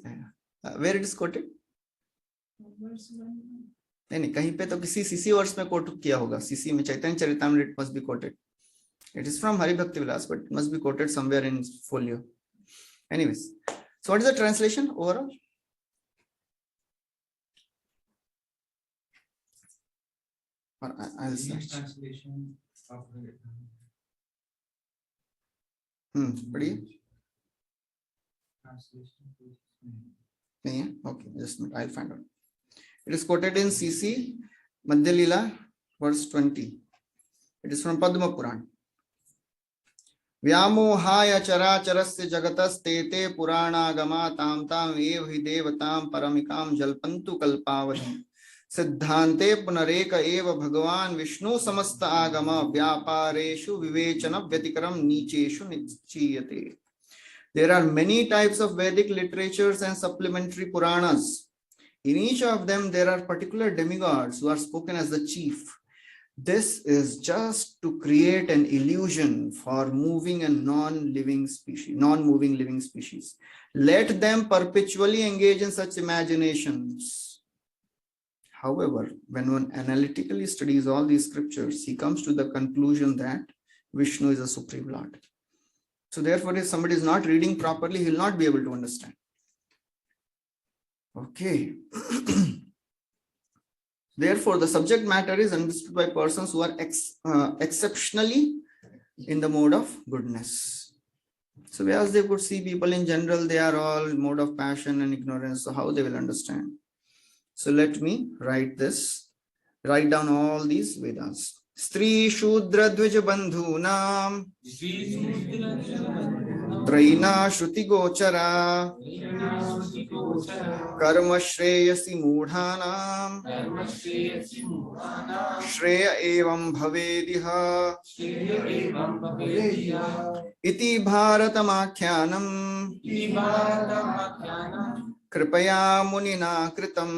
Speaker 1: Where it is quoted? नहीं, कहीं पे तो किसी सीसी वर्ष में कोट किया होगा. सीसी में चैतन्य Charitamrita must be quoted. It is from Hari Bhakti Vilas, but it must be quoted somewhere in folio. Anyways, so what is the translation overall? Or I'll search.
Speaker 3: Translation of
Speaker 1: पढ़िए.
Speaker 3: translation.
Speaker 1: नहीं है? Okay, just a minute, I'll find out. It is quoted in CC Madhya Leela, verse 20. It is from Padma Puran. व्यामोहाय चराचरस्य जगतस्तेते पुराणागमा ताम ताम एव हि देवताम परमिकाम जल्पन्तु कल्पावधि सिद्धान्ते पुनरेक एव भगवान विष्णु समस्त आगम व्यापारेषु विवेचन व्यतिकरम नीचेषु निश्चीयते. There are many types of Vedic literatures and supplementary Puranas. In each of them, there are particular demigods who are spoken as the chief. This is just to create an illusion for moving and non-moving living species. Let them perpetually engage in such imaginations. However, when one analytically studies all these scriptures, he comes to the conclusion that Vishnu is a supreme Lord. So therefore, if somebody is not reading properly, he will not be able to understand. Okay. Therefore, the subject matter is understood by persons who are exceptionally in the mode of goodness. So as they could see people in general, they are all mode of passion and ignorance. So how they will understand? So let me write down all these Vedas. Stri Shudra Dvija Bandhunam Traina Shruti Gochara Karma Shreyasi Mudhanam Shreya Evam Bhavediha Iti Bharatamakyanam Kripaya Munina Kritam.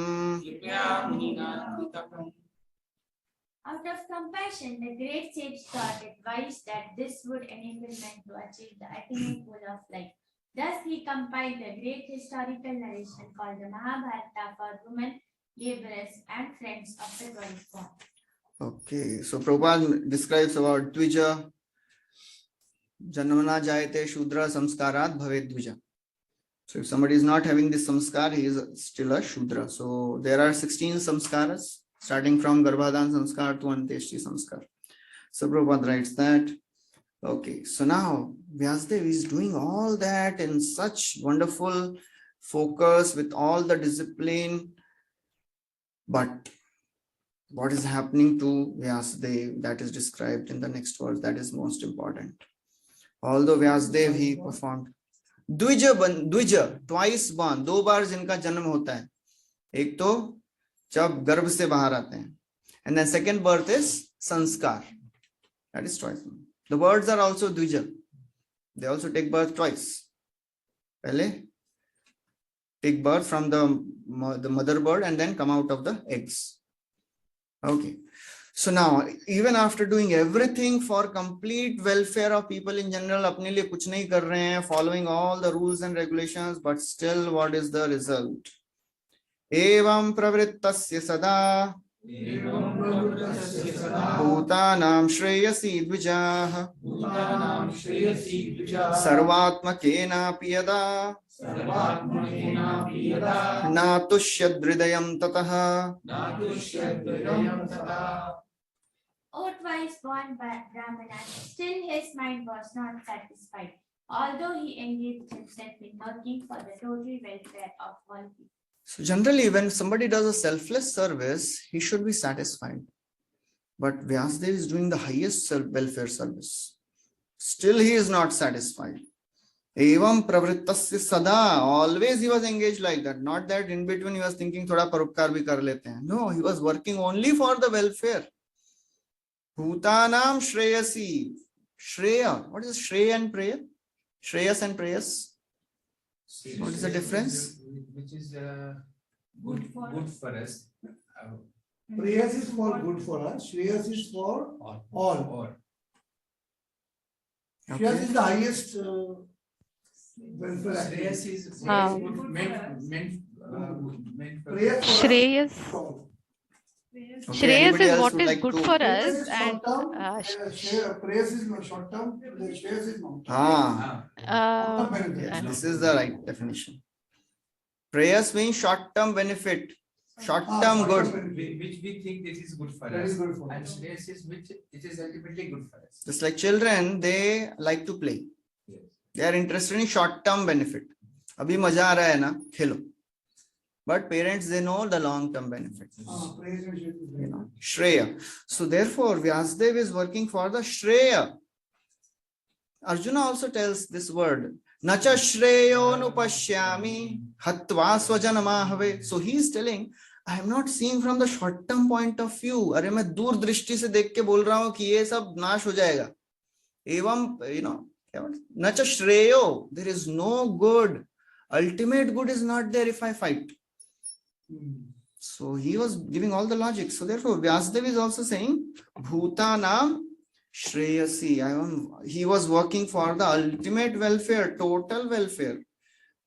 Speaker 5: Out of compassion, the great sage thought it wise that this would enable men to achieve the ultimate goal of life. Thus, he compiled a great historical narration called the Mahabharata for women, laborers, and friends of the 12th form.
Speaker 1: Okay, so Prabhupada describes about Dvija, Janmana Jayate Shudra Samskarat Bhavet Dvija. So if somebody is not having this samskar, he is still a Shudra. So there are 16 samskaras, starting from Garbhadan samskar to Anteshti samskar. So Prabhupada writes that. Okay, so now Vyasdev is doing all that in such wonderful focus with all the discipline. But what is happening to Vyasdev, that is described in the next verse, that is most important. Although Vyasdev, he performed द्विज twice born, 2 बार जिनका जन्म होता है. एक तो जब गर्भ से बाहर आते हैं, and then second birth is sanskar, that is twice. The birds are also द्विज, they also take birth twice. पहले take birth from the mother bird and then come out of the eggs. Okay, So now, even after doing everything for complete welfare of people in general, अपने लिए कुछ नहीं कर रहे हैं, following all the rules and regulations, but still, what is the result? एवं प्रवृत्तस्य सदा भूतानां श्रेयसी द्विजाः सर्वात्मकेनापि यदा न तुष्यद्हृदयं ततः.
Speaker 5: O twice born Brahmana, still his mind was not satisfied, although he engaged himself in working for the total welfare of all people.
Speaker 1: So generally, when somebody does a selfless service, he should be satisfied. But Vyasadeva is doing the highest welfare service. Still, he is not satisfied. Evam pravrittasya sada. Always he was engaged like that. Not that in between he was thinking, thoda parupkar bhi kar lete hain. No, he was working only for the welfare. Bhutanam shreyasi. Shreya. What is Shreya and Preya? Shreyas and Preyas. What is the difference?
Speaker 3: Which is good for us.
Speaker 7: Prayers is for good for us. Shreyas is for all. Shreyas is the highest welfare activity.
Speaker 3: Shreyas is meant for
Speaker 7: Prayers
Speaker 8: Shreyas.
Speaker 7: for all.
Speaker 1: Okay,
Speaker 8: Shreyas
Speaker 1: anybody
Speaker 8: is
Speaker 1: else
Speaker 8: what
Speaker 1: would
Speaker 8: is
Speaker 1: like
Speaker 8: good
Speaker 1: to-
Speaker 8: for
Speaker 7: Prayers
Speaker 8: us,
Speaker 7: is
Speaker 8: and
Speaker 7: short term. Prayers is not short term. Shreyas is long term.
Speaker 1: Yes, this is the right definition. Prayers means short-term benefit, short-term good.
Speaker 3: which we think this is good for
Speaker 7: That
Speaker 3: us.
Speaker 7: is good for
Speaker 3: And
Speaker 7: us.
Speaker 3: Shreyas is which it is ultimately good for us.
Speaker 1: Just like children, they like to play.
Speaker 3: Yes.
Speaker 1: They are interested in short-term benefit. Abhi maza aa raha hai na, khelo. But parents, they know the long-term benefit.
Speaker 7: Praise and shit is
Speaker 1: You know, Shreya. So therefore, Vyasadeva is working for the Shreya. Arjuna also tells this word. Nacha Shreyo nupashyami hatva swajanamahave. So he is telling, I am not seeing from the short-term point of view. अरे मैं दूर दृष्टि से देख के बोल रहा हूँ कि ये सब नाश हो जाएगा. एवं, you know, nacha Shreyo. There is no good. Ultimate good is not there if I fight. So he was giving all the logic. So therefore, Vyasadeva is also saying, Bhutanam Shreyasi. He was working for the ultimate welfare, total welfare.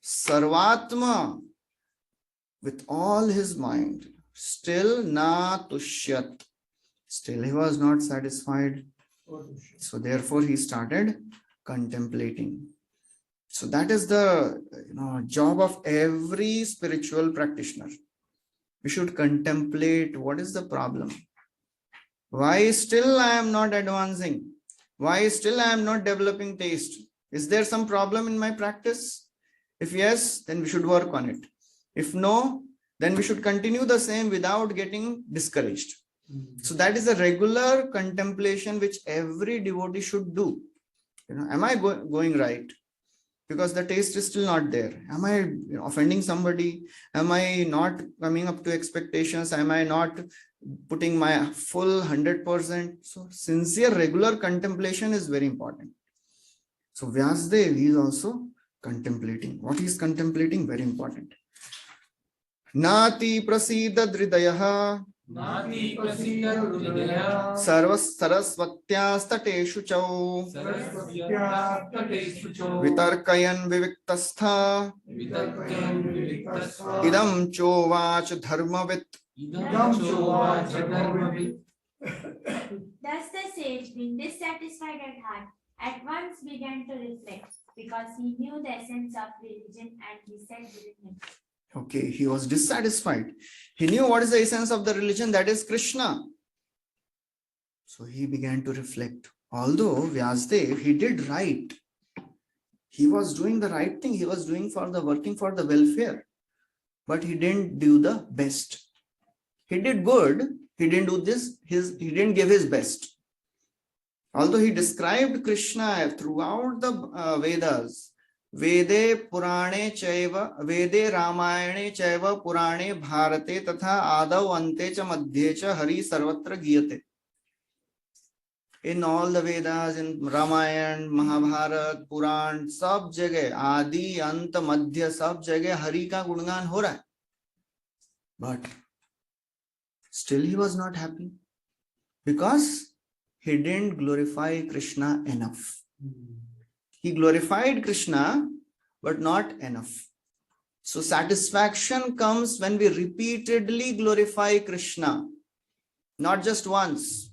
Speaker 1: Sarvatma, with all his mind. Still na tushyat. Still he was not satisfied. So therefore he started contemplating. So that is the job of every spiritual practitioner. We should contemplate what is the problem. Why still I am not advancing? Why still I am not developing taste? Is there some problem in my practice? If yes, then we should work on it. If no, then we should continue the same without getting discouraged. So that is a regular contemplation which every devotee should do. Am I going right? Because the taste is still not there. Am I offending somebody? Am I not coming up to expectations? Am I not putting my full 100%? So sincere, regular contemplation is very important. So Vyasadeva, he is also contemplating. What he is contemplating? Very important. Nati prasida dridayaha sarasvatyastateshu chau vitarkayan viviktastha idam chovach dharmavit.
Speaker 5: Thus the sage, being dissatisfied at heart, at once began to reflect, because he knew the essence of religion, and he said within him.
Speaker 1: Okay, he was dissatisfied. He knew what is the essence of the religion, that is Krishna. So he began to reflect. Although Vyasadeva, he did right. He was doing the right thing. He was doing working for the welfare. But he didn't do the best. He did good. He didn't do this. He didn't give his best. Although he described Krishna throughout the Vedas, Vede Purane Chaiva, Vede Ramayane Chaiva Purane Bharate Tatha Adav Ante Cha Madhye Cha Hari Sarvatra Giyate. In all the Vedas, in Ramayana, Mahabharata, Puran, सब जगह आदि अंत मध्य सब जगह हरि का गुणगान हो रहा है. But still he was not happy. Because he didn't glorify Krishna enough. He glorified Krishna, but not enough. So satisfaction comes when we repeatedly glorify Krishna, not just once.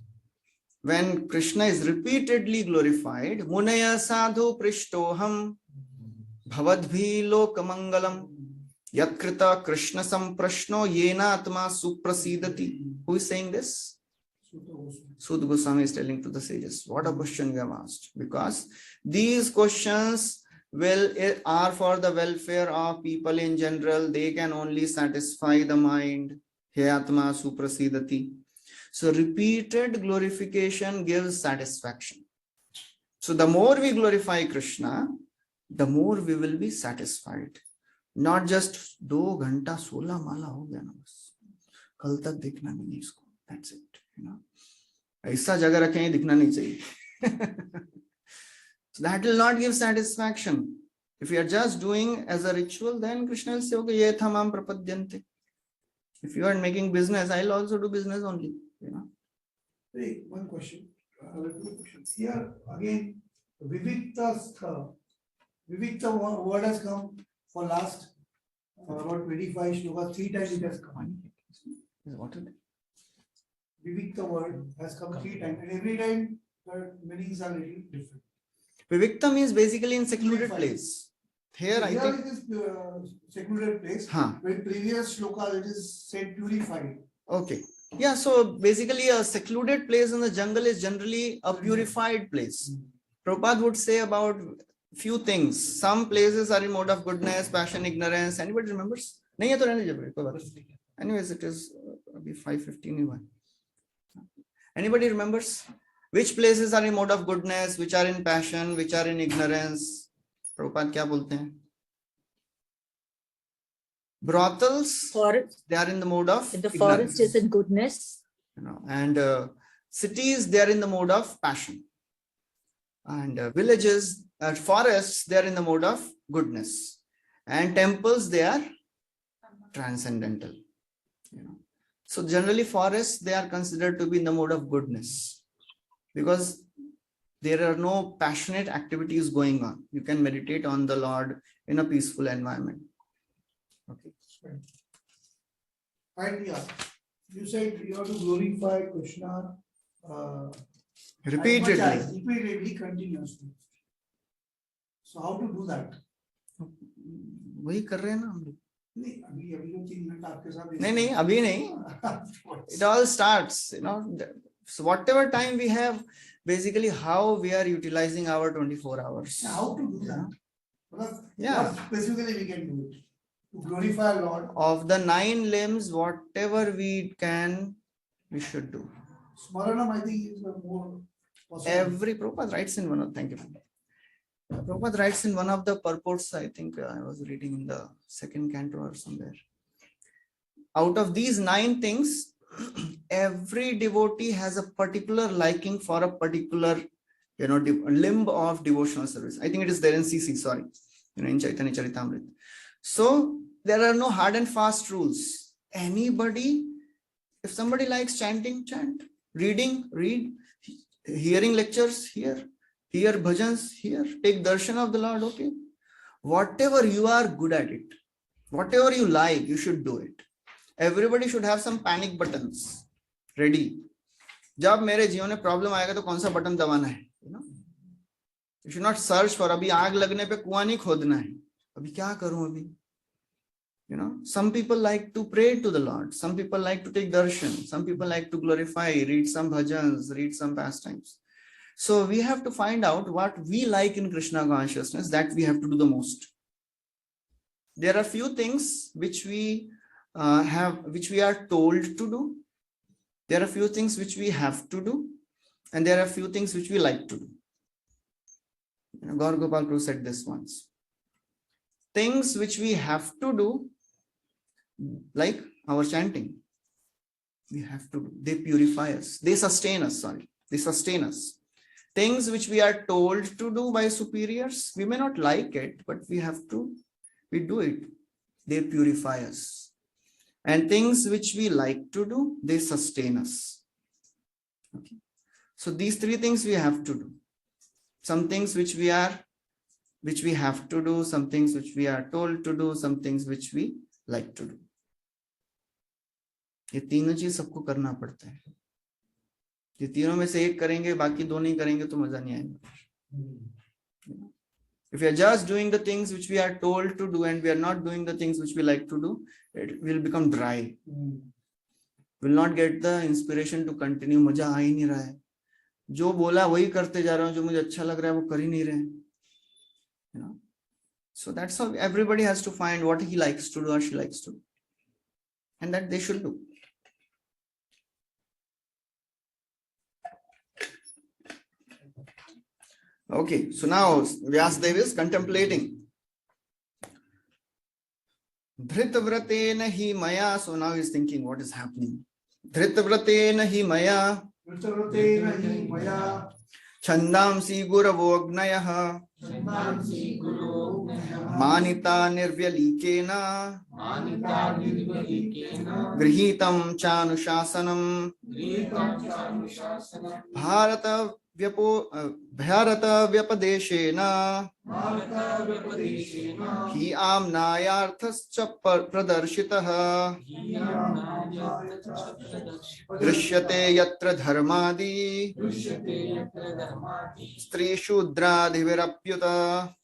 Speaker 1: When Krishna is repeatedly glorified, Munaya sadhu prishtoham bhavadbhi lokamangalam yakrita Krishna samprashno yena atma suprasidati. Who is saying this? Sud Goswami is telling to the sages. What a question you have asked. Because these questions are for the welfare of people in general. They can only satisfy the mind. He atma suprasidati. So repeated glorification gives satisfaction. So the more we glorify Krishna, the more we will be satisfied. Not just 2 घंटा 16 माला हो गया ना बस कल तक देखना नहीं इसको. That's it. ऐसा जगह रखें दिखना नहीं चाहिए. So that will not give satisfaction. If you are just doing as a ritual, then Krishna will say, okay, ye thamam prapadyante. If you are making business, I'll also do business only.
Speaker 7: Hey, one question. Here again, Vivikta word has come for last about 25 shlokas, 3 times it has come.
Speaker 1: What is it?
Speaker 7: Vivikta word has come 3 times, and every time the meanings are little different.
Speaker 1: Vivikta means basically in secluded place. Here, I think
Speaker 7: it is secluded place. When previous shloka it is said purified.
Speaker 1: Okay. Yeah, so basically a secluded place in the jungle is generally a purified place. Prabhupada would say about few things. Some places are in mode of goodness, passion, ignorance. Anybody remembers? Anyways, it is 5:15. Anybody remembers? Which places are in mode of goodness, which are in passion, which are in ignorance? Prabhupada क्या बोलते हैं? Brothels, they are in the mode of
Speaker 6: the forest is in goodness.
Speaker 1: And cities, they are in the mode of passion. And villages, forests, they are in the mode of goodness. And temples, they are transcendental. So generally forests, they are considered to be in the mode of goodness. Because there are no passionate activities going on. You can meditate on the Lord in a peaceful environment. Okay.
Speaker 7: And yeah, you said you have to glorify Krishna repeatedly, continuously. So how to do that?
Speaker 1: वही कर रहे हैं ना हम लोग.
Speaker 7: नहीं अभी जो 3 मिनट आपके साथ
Speaker 1: नहीं अभी नहीं. It all starts, so whatever time we have, basically how we are utilizing our 24 hours.
Speaker 7: How to do that? What specifically we can do it? To glorify Lord.
Speaker 1: Of the 9 limbs, whatever we can, we should do.
Speaker 7: Smaranam, I think, is more possible.
Speaker 1: Every Prabhupada writes in one of, thank you. Prabhupada writes in one of the purports, I think I was reading in the 2nd canto or somewhere. Out of these 9 things, every devotee has a particular liking for a particular, limb of devotional service. I think it is there in CC, sorry, in Chaitanya Charitamrita. So there are no hard and fast rules. Anybody, if somebody likes chanting, chant, reading, read, hearing lectures, hear bhajans, hear, take darshan of the Lord, okay. Whatever you are good at it, whatever you like, you should do it. Everybody should have some panic buttons ready. जब मेरे जीवन में problem आएगा तो कौन सा button दबाना है? You should not search for अभी आग लगने पे कुआं नहीं खोदना है. अभी क्या करूं अभी? Some people like to pray to the Lord. Some people like to take darshan. Some people like to glorify, read some bhajans, read some pastimes. So we have to find out what we like in Krishna consciousness, that we have to do the most. There are few things which we which we are told to do. There are few things which we have to do, and there are few things which we like to do. Gaur Gopal Prabhu said this once. Things which we have to do, like our chanting, we have to do. They purify us. They sustain us. They sustain us. Things which we are told to do by superiors, we may not like it, but we have to. We do it. They purify us. And things which we like to do, they sustain us. Okay. So these three things we have to do. Some things which we have to do, some things which we are told to do, some things which we like to do. ये तीनों चीज सबको करना पड़ता है. ये तीनों में से एक करेंगे, बाकी दो नहीं करेंगे तो मजा नहीं आएगा. If we are just doing the things which we are told to do and we are not doing the things which we like to do, it will become dry. Will not get the inspiration to continue. मजा आ ही नहीं रहा है. जो बोला वही करते जा रहा हूँ, जो मुझे अच्छा लग रहा है वो कर ही नहीं रहे हैं. You know, so that's how everybody has to find what he likes to do or she likes to do, and that they should do. Okay, so now Vyasadeva is contemplating. Dhritavratena hi maya. So now he's thinking, what is happening? Dhritavratena hi maya.
Speaker 7: Vritavratena hi maya.
Speaker 1: Chandamsi guravognayah. Manita nirvyalikena. Grihitam chanushasanam. Bharata Vyapdeshena Hi Amnayarthascha Pradarshitah Drishyate Yatra Dharmadi Stri Shudradhivirapyuta.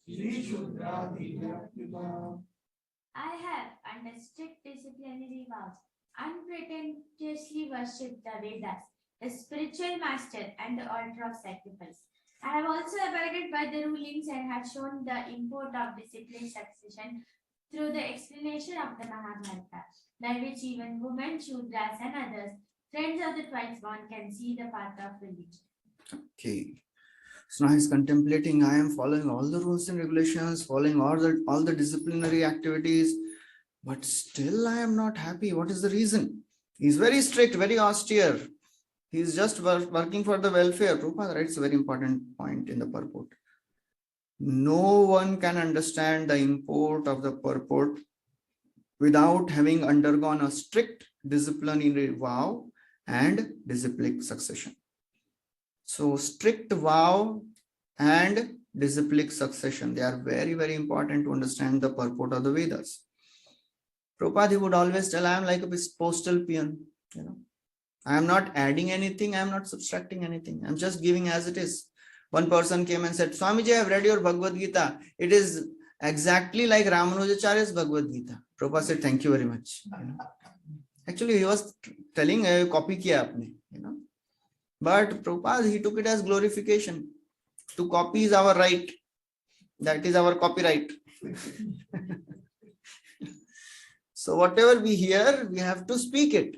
Speaker 5: I have, under strict disciplinary vows, unpretentiously worshipped the Vedas, the spiritual master and the altar of sacrifice. I have also abided by the rulings and have shown the import of disciplined succession through the explanation of the Mahabharata, by which even women, Shudras and others, friends of the twice born, can see the path of religion.
Speaker 1: Okay. So now he's contemplating, I am following all the rules and regulations, following all the disciplinary activities, but still I am not happy. What is the reason? He's very strict, very austere. He's just working for the welfare. Prabhupada writes a very important point in the purport. No one can understand the import of the purport without having undergone a strict disciplinary vow and disciplic succession. So strict vow and disciplic succession, they are very, very important to understand the purport of the Vedas. Prabhupada, he would always tell, I am like a postal peon. I am not adding anything, I am not subtracting anything. I am just giving as it is. One person came and said, Swamiji, I have read your Bhagavad Gita. It is exactly like Ramanujacharya's Bhagavad Gita. Prabhupada said, thank you very much. Actually, he was telling, copy kiya apne, But Prabhupada, he took it as glorification. To copy is our right. That is our copyright. So whatever we hear, we have to speak it.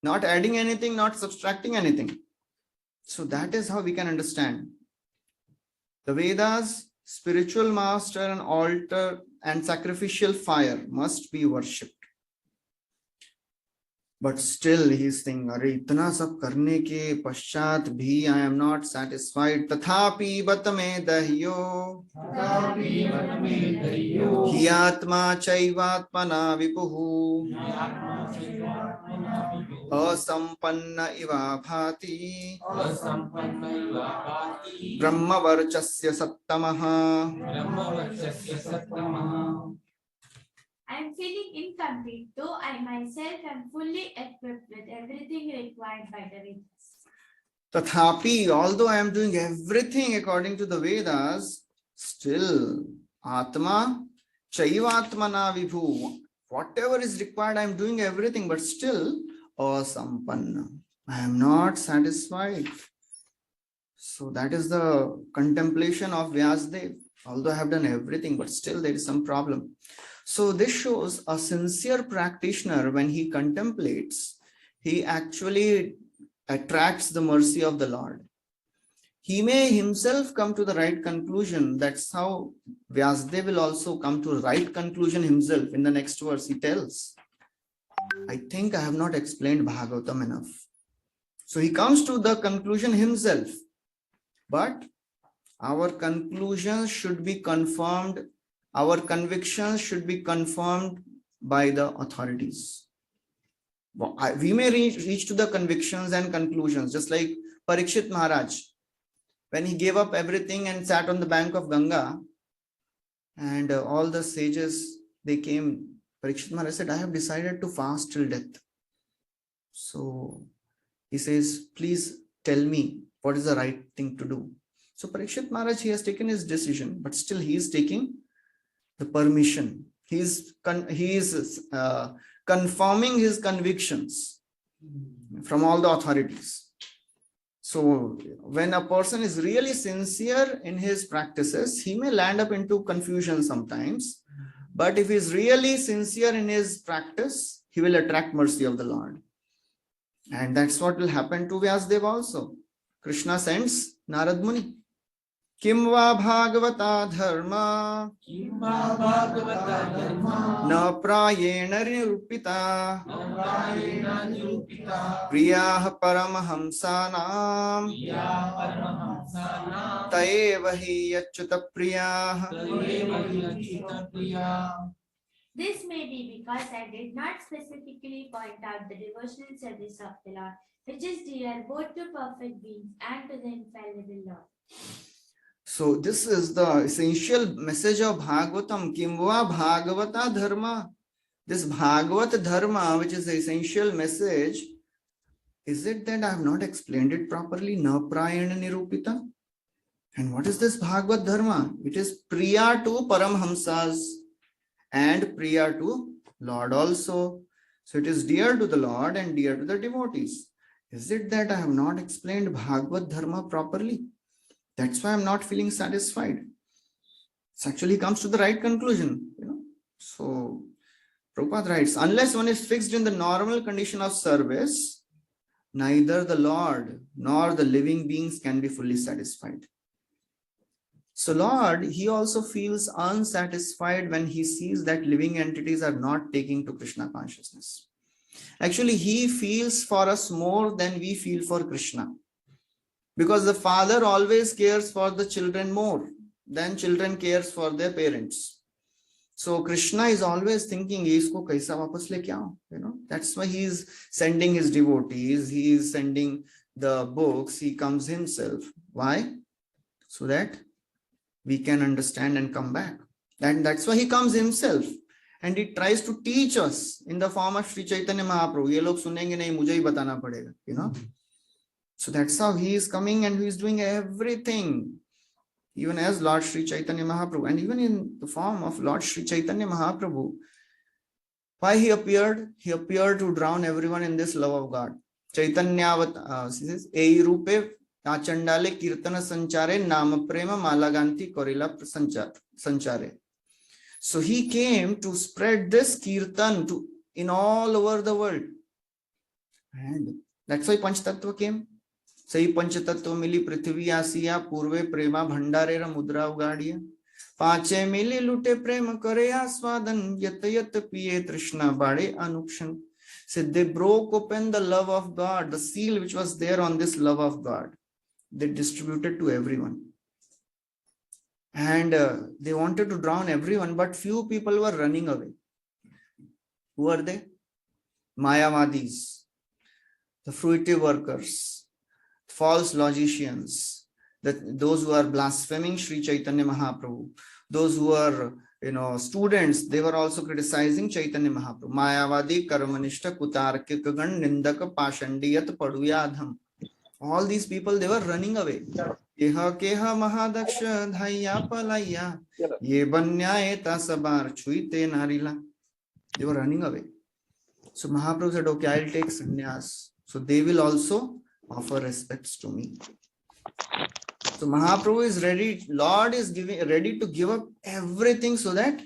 Speaker 1: Not adding anything, not subtracting anything. So that is how we can understand. The Vedas, spiritual master and altar and sacrificial fire must be worshipped. But still he is saying, Are itna sab karne ke paschat bhi I am not satisfied. Tathapi batame dahyo. Hiyatma chaivatmana vipuhu. Asampanna iva bhati. Brahma varchasya sattamaha.
Speaker 5: I am feeling incomplete, though I myself am fully equipped with everything required by the Vedas.
Speaker 1: Tathapi, although I am doing everything according to the Vedas, still Atma Chaivatmana Vibhu. Whatever is required, I am doing everything, but still Asampanna. I am not satisfied. So that is the contemplation of Vyasadeva. Although I have done everything, but still there is some problem. So this shows a sincere practitioner, when he contemplates, he actually attracts the mercy of the Lord. He may himself come to the right conclusion. That's how Vyasadeva will also come to the right conclusion himself. In the next verse, he tells, I think I have not explained Bhagavatam enough. So he comes to the conclusion himself. But our conclusions should be confirmed. Our convictions should be confirmed by the authorities. We may reach to the convictions and conclusions, just like Parikshit Maharaj, when he gave up everything and sat on the bank of Ganga, and all the sages, they came. Parikshit Maharaj said, I have decided to fast till death. So he says, please tell me what is the right thing to do. So Parikshit Maharaj, he has taken his decision, but still he is taking the permission. He is confirming his convictions from all the authorities. So when a person is really sincere in his practices, he may land up into confusion sometimes. But if he is really sincere in his practice, he will attract mercy of the Lord. And that's what will happen to Vyasadeva also. Krishna sends Narad Muni. Kim va bhagavata dharma na prayena nirupita priyah paramahamsanam taeva hi achyuta priyah.
Speaker 5: This may be because I did not specifically point out the devotional service of the Lord, which is dear both to perfect beings and to the infallible Lord.
Speaker 1: So this is the essential message of Bhagavatam. Kimva Bhagavata Dharma. This Bhagavat Dharma, which is the essential message, is it that I have not explained it properly? Na prayena nirupita. And what is this Bhagavat Dharma? It is priya to Paramhamsas and priya to Lord also. So it is dear to the Lord and dear to the devotees. Is it that I have not explained Bhagavat Dharma properly? That's why I'm not feeling satisfied. It actually comes to the right conclusion, So Prabhupada writes, unless one is fixed in the normal condition of service, neither the Lord nor the living beings can be fully satisfied. So Lord, he also feels unsatisfied when he sees that living entities are not taking to Krishna consciousness. Actually, he feels for us more than we feel for Krishna. Because the father always cares for the children more than children cares for their parents. So Krishna is always thinking, isko kaisa wapas le kya ho? That's why he is sending his devotees, he is sending the books, he comes himself. Why? So that we can understand and come back. And that's why he comes himself. And he tries to teach us in the form of Sri Chaitanya Mahaprabhu. Ye log sunenge nahi, mujhe hi batana padega, So that's how he is coming, and he is doing everything, even as Lord Sri Chaitanya Mahaprabhu, and even in the form of Lord Sri Chaitanya Mahaprabhu. Why he appeared? He appeared to drown everyone in this love of God. Chaitanya says, Ei rupe achandale kirtana sanchare nama prema malaganti korila sanchare. So he came to spread this kirtan in all over the world. And that's why Panchtattva came. सही पंचतत्व मिली पृथ्वी आसिया पूर्वे प्रेमा भंडारे मुद्रा उगाड़िया पांचे मिली लुटे प्रेम करे आस्वादन यत यत पिए तृष्णा बाड़े अनुक्षण. So they broke open the love of God, the seal which was there on this love of God. They distributed to everyone. And they wanted to drown everyone, but few people were running away. Who are they? Mayavadis, the fruitive workers, false logicians, those who are blaspheming Sri Chaitanya Mahaprabhu, those who are students, they were also criticizing Chaitanya Mahaprabhu. Mayavadi, Karmanishta, Kutarkikagan, Nindaka, Pashandiyat, Paduyadham. All these people, they were running away. Keha keha mahadaksha dhaya palaya ye banyaya tasabar chuite narila. They were running away. So Mahaprabhu said, okay, I'll take sannyas. So they will also offer respects to me. So Mahaprabhu is ready, Lord is ready to give up everything so that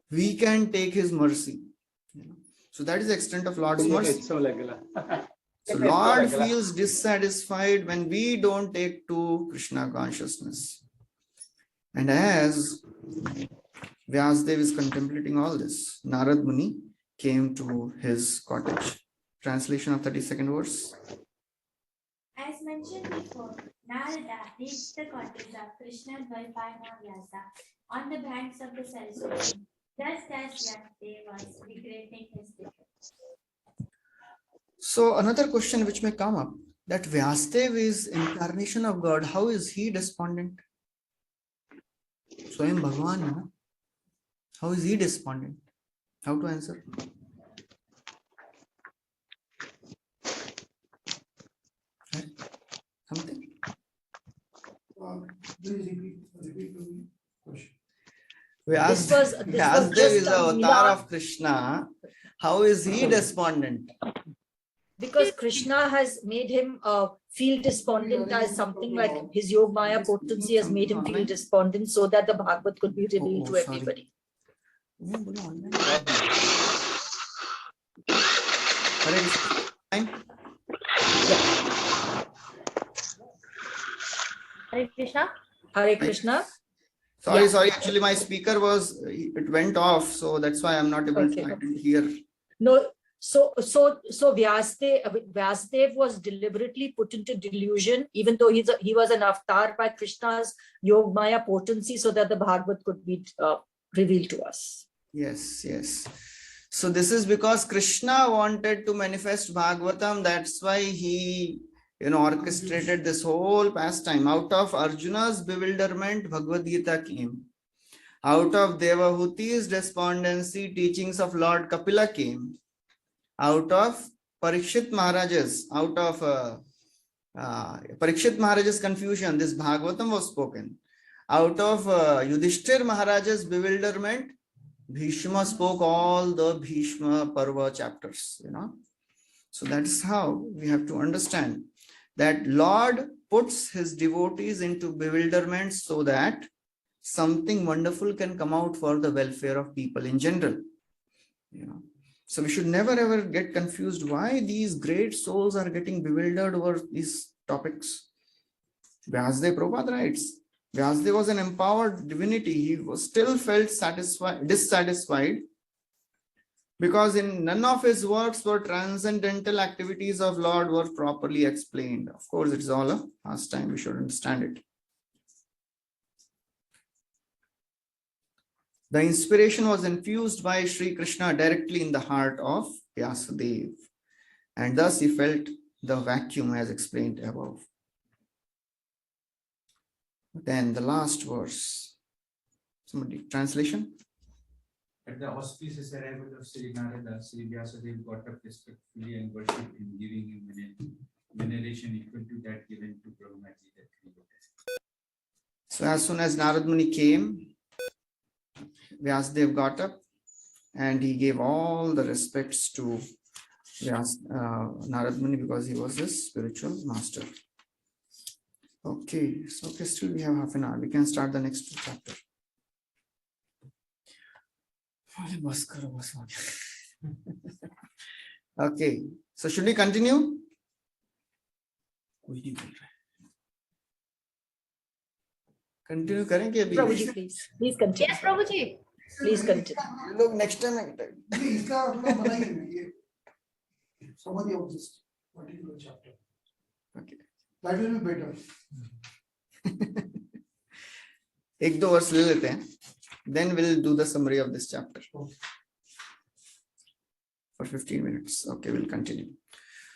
Speaker 1: we can take his mercy. So that is the extent of Lord's mercy. So Lord feels dissatisfied when we don't take to Krishna consciousness. And as Vyasadeva is contemplating all this, Narad Muni came to his cottage. Translation of 32nd verse.
Speaker 5: As mentioned before, Narada reached the cottage of Krishna Vaibhav on the banks of the Saraswati, just as Vyasadeva was regretting his defeat.
Speaker 1: So another question which may come up, that Vyasadeva is incarnation of God. How is he despondent? Swayam Bhagavan, na? How is he despondent? How to answer? Something?
Speaker 7: Please repeat the question.
Speaker 1: Vyasadeva
Speaker 6: just
Speaker 1: is the
Speaker 6: a
Speaker 1: avatar
Speaker 6: leela.
Speaker 1: of Krishna. How is he despondent?
Speaker 6: Because Krishna has made him feel despondent as something like his Yog Maya potency has made him feel despondent so that the Bhagavad could be revealed to
Speaker 1: sorry.
Speaker 6: everybody.
Speaker 1: Hare
Speaker 4: Krishna.
Speaker 6: Hare Krishna.
Speaker 1: Sorry,
Speaker 6: Yeah.
Speaker 1: sorry. Actually, my speaker it went off, so that's why I'm not able to. I didn't hear.
Speaker 6: No, so Vyasadeva was deliberately put into delusion, even though he was an avatar by Krishna's Yog Maya potency, so that the Bhagavad could be revealed to us.
Speaker 1: Yes, yes. So this is because Krishna wanted to manifest Bhagavatam. That's why he, orchestrated this whole pastime. Out of Arjuna's bewilderment, Bhagavad Gita came. Out of Devahuti's despondency, teachings of Lord Kapila came. Out of Parikshit Maharaj's confusion, this Bhagavatam was spoken. Out of Yudhishthir Maharaj's bewilderment, Bhishma spoke all the Bhishma Parva chapters, So that is how we have to understand that Lord puts his devotees into bewilderment so that something wonderful can come out for the welfare of people in general. So we should never ever get confused why these great souls are getting bewildered over these topics. Vyasadeva Prabhupada writes, Vyasadeva was an empowered divinity. He was still felt dissatisfied because in none of his works were transcendental activities of Lord were properly explained. Of course, it's all a pastime. We should understand it. The inspiration was infused by Sri Krishna directly in the heart of Vyasadeva, and thus he felt the vacuum as explained above. Then the last verse. Somebody, translation?
Speaker 3: At the auspicious arrival of Sri Narada, Sri Vyasadeva got up respectfully and worshipped him, giving him veneration equal to that given to Brahmaji, the creator.
Speaker 1: So as soon as Narad Muni came, Vyasadeva got up and he gave all the respects to Narad Muni because he was his spiritual master. Okay, so still we have half an hour. We can start the next chapter. Okay, so should we continue? Continue करेंगे अभी?
Speaker 6: Prabhuji, please continue.
Speaker 4: Yes, Prabhuji.
Speaker 6: Please continue.
Speaker 1: लोग next time
Speaker 7: इसका अपना बनाइए ये somebody of this particular chapter.
Speaker 1: Okay.
Speaker 7: That will be better.
Speaker 1: एक दो वर्ष ले लेते हैं. Then we'll do the summary of this chapter.
Speaker 7: Okay.
Speaker 1: For 15 minutes. Okay, we'll continue.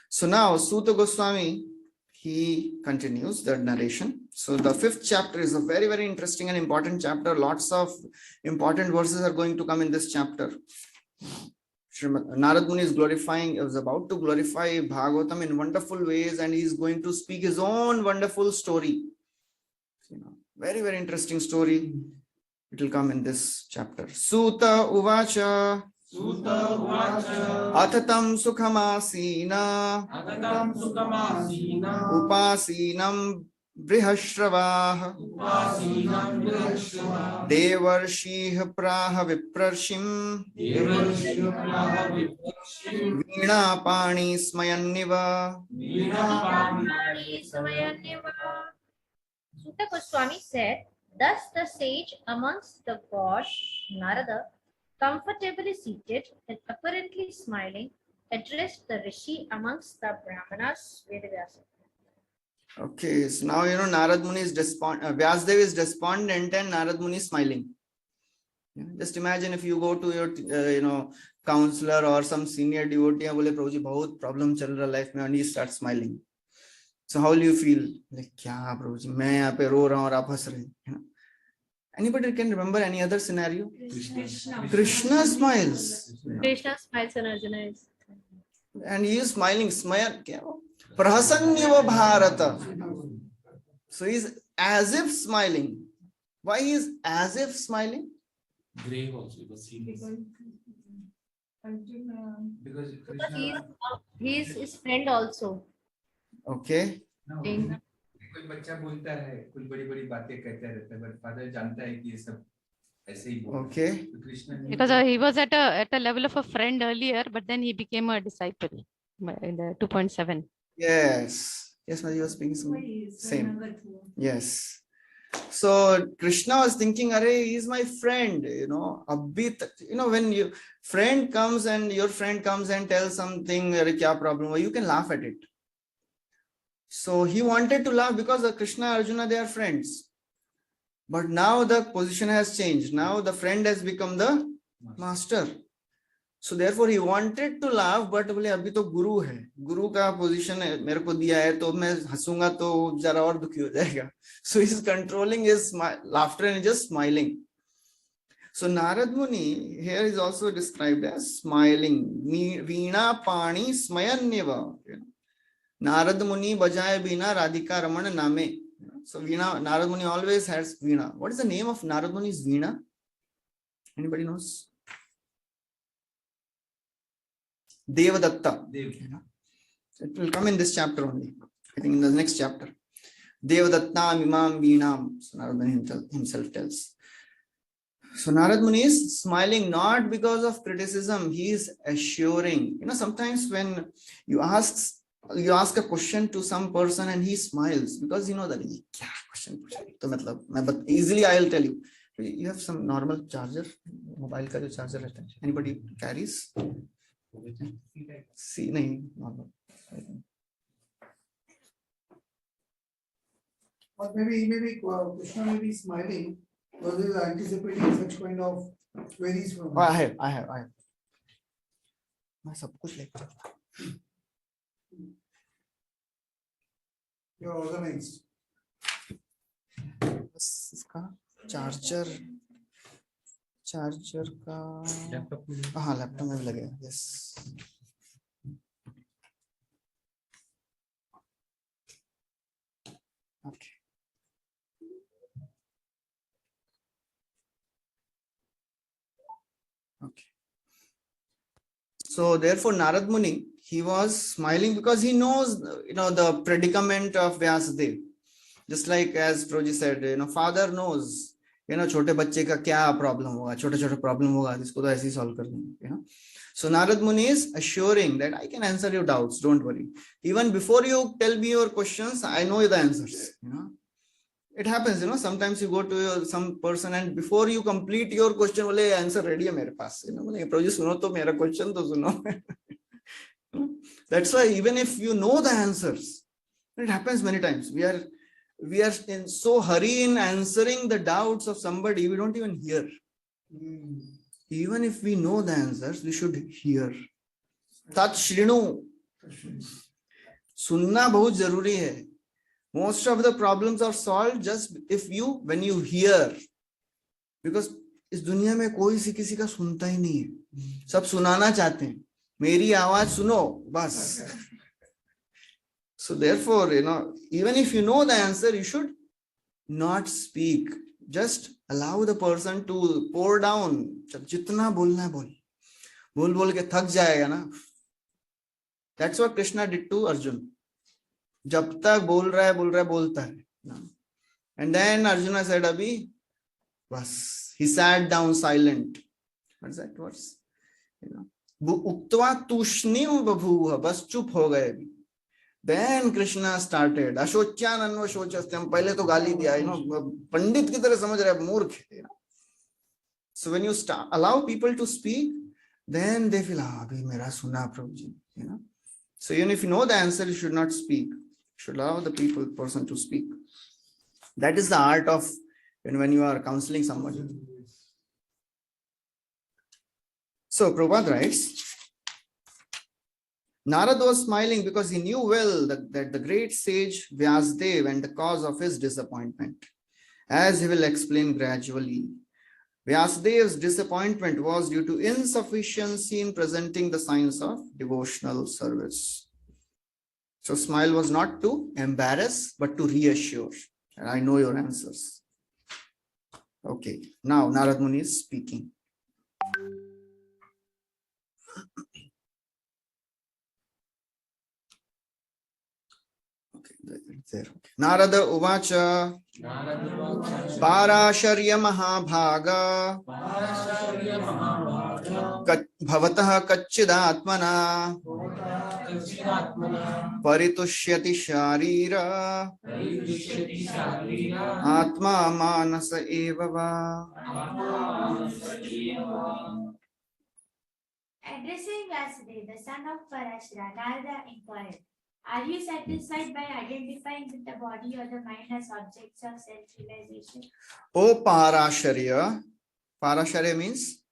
Speaker 1: So now Suta Goswami, he continues the narration. So the 5th chapter is a very, very interesting and important chapter. Lots of important verses are going to come in this chapter. Narad Muni is about to glorify Bhagavatam in wonderful ways, and he is going to speak his own wonderful story. Very, very interesting story. It will come in this chapter. Suta Uvacha. Atatam Sukhamasina. Upasinam Brihashravah. Devarshih Praha Viprarshim. Veena Pani Smayanniva.
Speaker 4: Suta Goswami said, thus the sage amongst the gods, Narada, comfortably seated and apparently smiling, addressed the Rishi amongst the Brahmanas, Vedavyasa.
Speaker 1: Okay, so now Narad Muni is Vyasadeva is despondent and Narad Muni is smiling. Just imagine if you go to your counselor or some senior devotee बोले प्रभु जी बहुत problem चल रहा life में, and he starts smiling. So how will you feel? Like क्या प्रभु जी मैं यहाँ पे रो रहा हूँ और आप हंस रहे हैं, you know? Anybody can remember any other scenario? Krishna smiles.
Speaker 8: Krishna smiles and Arjuna is.
Speaker 1: And he is smiling. Smile. Prahasanyava Bharata. So he is as if smiling. Why he is as if smiling?
Speaker 9: Grave also was seen.
Speaker 3: Because Krishna.
Speaker 8: He is his friend also.
Speaker 1: Okay.
Speaker 3: No, कोई बच्चा बोलता है कुछ बड़ी बड़ी बातें कहता रहता है, but father जानता है कि ये सब ऐसे ही बोल रहा है।
Speaker 1: Okay.
Speaker 3: तो Krishna
Speaker 8: Because he was at a level of a friend earlier, but then he became a disciple in the 2.7.
Speaker 1: Yes. Yes, Mother, you were speaking something. Same. Yes. So Krishna was thinking, Arey, he is my friend, you know. When your friend comes and tells something, Arey, kya problem? You can laugh at it. So he wanted to laugh because Krishna and Arjuna, they are friends. But now the position has changed. Now the friend has become the master. So therefore he wanted to laugh, but बोले अभी तो गुरु है, गुरु का position मेरे को दिया है, तो मैं हंसूंगा तो जरा और दुखी हो जाएगा. So he is controlling his laughter and just smiling. So Narad Muni here is also described as smiling. Veena pani smayanyeva. Narad Muni bajaye Veena Radhika Ramana Name. So Veena, Narad Muni always has Veena. What is the name of Narad Muni's Veena? Anybody knows? Devadatta. It will come in this chapter only. I think in the next chapter. Devadatta Mimam Veenam. So Narad Muni himself tells. So Narad Muni is smiling not because of criticism. He is assuring. Sometimes when you ask a question to some person and he smiles because you know that kya question pucha. Easily I will tell you. You have some normal charger, mobile ka jo charger rehta hai. Anybody carries? See, nahi, normal.
Speaker 7: Or maybe Krishna may be smiling because he is anticipating such kind of queries from
Speaker 1: Oh, I have. मैं सब कुछ लेके चलता हूँ.
Speaker 7: You are organized.
Speaker 1: बस इसका charger का हाँ लैपटॉप में भी लगेगा. Yes. Okay. Okay. So therefore Narad Muni, he was smiling because he knows, the predicament of Vyasadeva. Just like as Prabhuji said, father knows, छोटे बच्चे का क्या problem होगा, छोटे problem होगा, इसको तो ऐसे ही solve कर देंगे, So Narad Muni is assuring that I can answer your doubts, don't worry. Even before you tell me your questions, I know the answers, It happens, sometimes you go to some person and before you complete your question, बोले answer ready है मेरे पास, बोले Prabhuji सुनो तो मेरा question तो सुनो. That's why even if you know the answers, it happens many times. We are in so hurry in answering the doubts of somebody, we don't even hear. Even if we know the answers, we should hear. Tat shrinu. Sunna bahut zaruri hai. Most of the problems are solved just when you hear. Because इस दुनिया में कोई किसी का सुनता ही नहीं है. सब सुनाना चाहते हैं. मेरी आवाज सुनो, बस. So therefore, even if you know the answer, you should not speak. Just allow the person to pour down. जितना बोलना है बोल. बोल के थक जाएगा ना. That's what Krishna did to Arjuna. जब तक बोल रहा है बोलता है. And then Arjuna said, Abhi, बस. He sat down silent. What's that? उक्त्वा तूष्णीम बभूव. बस चुप हो गए अभी. Then Krishna started. Ashocyananva shochastyam. पहले तो गाली दिया, पंडित की तरह समझ रहे मूर्ख. So when you allow people to speak, then they feel, abhi mera suna Prabhuji. So even if you know the answer, you should not speak. You should allow the person to speak. That is the art of when you are counseling someone. So Prabhupada writes, Narada was smiling because he knew well that the great sage Vyasdev and the cause of his disappointment. As he will explain gradually, Vyasdev's disappointment was due to insufficiency in presenting the signs of devotional service. So smile was not to embarrass, but to reassure. And I know your answers. Okay, now Narad Muni is speaking. There. Narada Uvacha Parasharya Mahabhaga Bhavatah Kacchidatmana Paritushyati Sharira Atma Manasa Evava.
Speaker 5: Addressing Vasudev, the son of Parashara, Narada inquired, are you satisfied by identifying with the body or the mind as objects of self-realization?
Speaker 1: O Parasharya, Parasharya means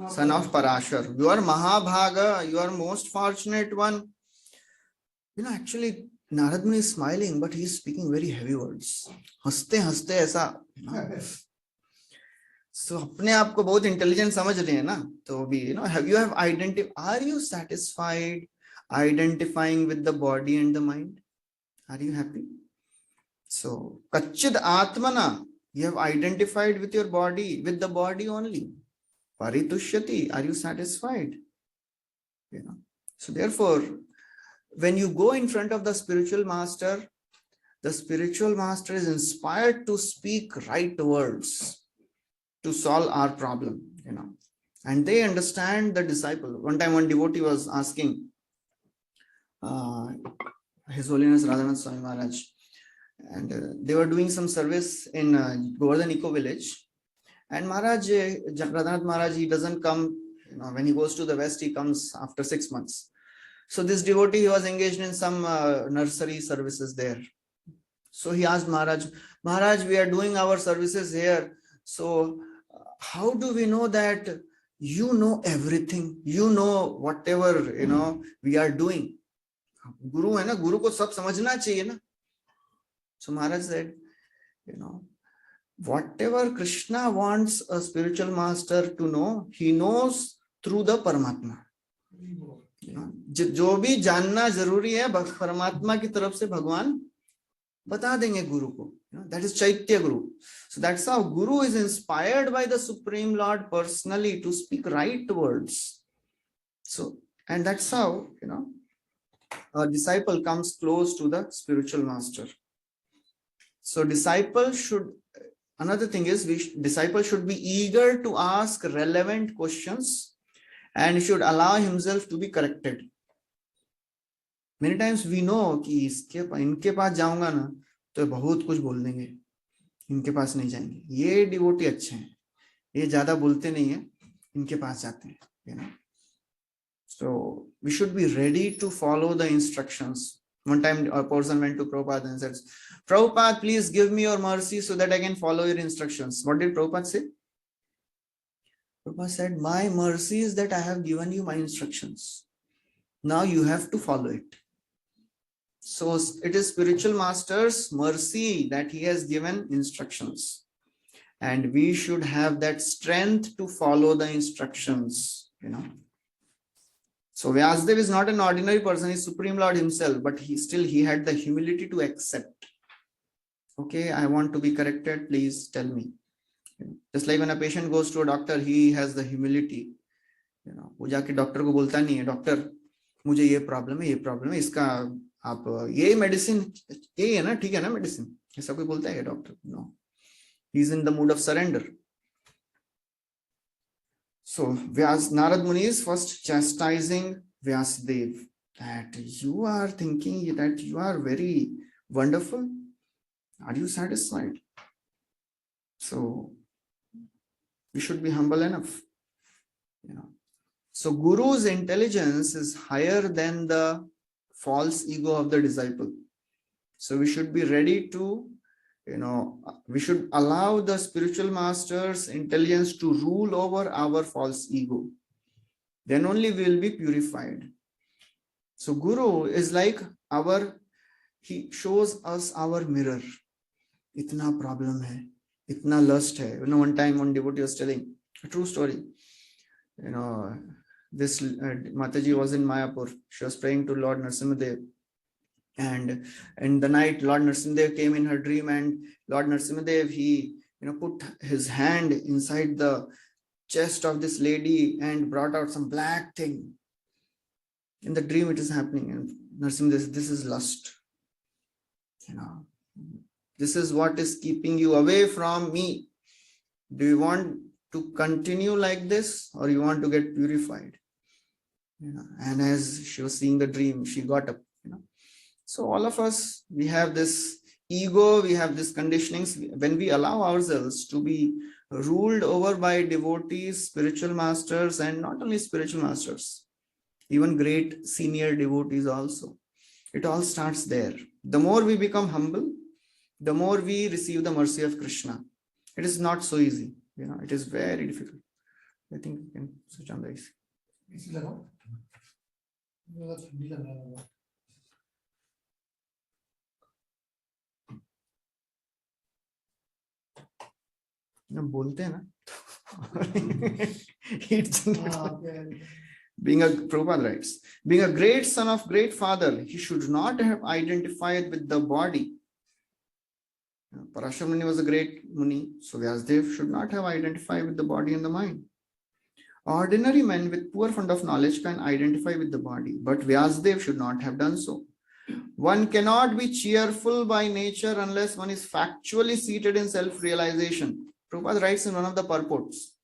Speaker 1: son of Parashar. You are Mahabhaga, you are most fortunate one. You know, actually, Narad Muni is smiling, but he is speaking very heavy words. हंसते हंसते ऐसा, you know. So अपने आप को बहुत intelligent समझ रहे हैं ना, तो भी you have identified, are you satisfied identifying with the body and the mind? Are you happy? So Kachid Atmana, you have identified with your body, with the body only. Paritushyati, are you satisfied? So therefore, when you go in front of the spiritual master is inspired to speak right words to solve our problem, and they understand the disciple. One time, one devotee was asking His Holiness Radhanath Swami Maharaj, and they were doing some service in Govardhan Eco Village, and Maharaj, Radhanath Maharaj, he doesn't come, when he goes to the west, he comes after 6 months. So this devotee, he was engaged in some nursery services there. So he asked Maharaj, we are doing our services here. So how do we know that you know everything? You know whatever, we are doing. Guru hai na, Guru ko sab samajhna chahiye na. So Maharaj said, whatever Krishna wants a spiritual master to know, he knows through the Paramatma. जो भी जानना जरूरी है परमात्मा की तरफ से भगवान बता देंगे गुरु को. That is Chaitya Guru. So that's how Guru is inspired by the Supreme Lord personally to speak right words. So, and that's how, a disciple comes close to the spiritual master. So another thing is, disciple should be eager to ask relevant questions and should allow himself to be corrected. Many times we know कि इनके पास जाऊंगा ना तो बहुत कुछ बोल देंगे, इनके पास नहीं जाएंगे, ये डिवोटी अच्छे हैं, ये ज्यादा बोलते नहीं है, इनके पास जाते हैं. So we should be ready to follow the instructions. One time a person went to Prabhupada and said, Prabhupada, please give me your mercy so that I can follow your instructions. What did Prabhupada say? Prabhupada said, my mercy is that I have given you my instructions. Now you have to follow it. So it is spiritual master's mercy that he has given instructions. And we should have that strength to follow the instructions, So Vyasdev is not an ordinary person, he is Supreme Lord himself, but he had the humility to accept. Okay, I want to be corrected, please tell me. Just like when a patient goes to a doctor, he has the humility. वो जाके doctor को बोलता नहीं है, doctor मुझे ये problem है, इसका आप ये मेडिसिन ये है ना, ठीक है ना मेडिसिन, ऐसा कोई बोलता है क्या doctor? No, he is in the mood of surrender. So Narad Muni is first chastising Vyasadev that you are thinking that you are very wonderful. Are you satisfied? So we should be humble enough. So Guru's intelligence is higher than the false ego of the disciple. So we should be ready to, we should allow the spiritual master's intelligence to rule over our false ego. Then only we will be purified. So Guru is like he shows us our mirror. Itna problem hai, itna lust hai. One time one devotee was telling a true story. This Mataji was in Mayapur. She was praying to Lord Narasimhadev. And in the night, Lord Narasimhadev came in her dream, and Lord Narasimhadev, he put his hand inside the chest of this lady and brought out some black thing. In the dream, it is happening, and Narasimhadev says, this is lust. This is what is keeping you away from me. Do you want to continue like this, or you want to get purified? And as she was seeing the dream, she got up. So all of us, we have this ego, we have this conditionings. When we allow ourselves to be ruled over by devotees, spiritual masters, and not only spiritual masters, even great senior devotees also, it all starts there. The more we become humble, the more we receive the mercy of Krishna. It is not so easy. It is very difficult. I think we can switch on the AC. बोलते हैं ना being a Prabhupada writes, being a great son of great father, he should not have identified with the body. Parashar Muni was a great Muni, so Vyasdev should not have identified with the body and the mind. Ordinary men with poor fund of knowledge can identify with the body, but Vyasdev should not have done so. One cannot be cheerful by nature unless one is factually seated in self-realization. Prabhupada writes in one of the purports,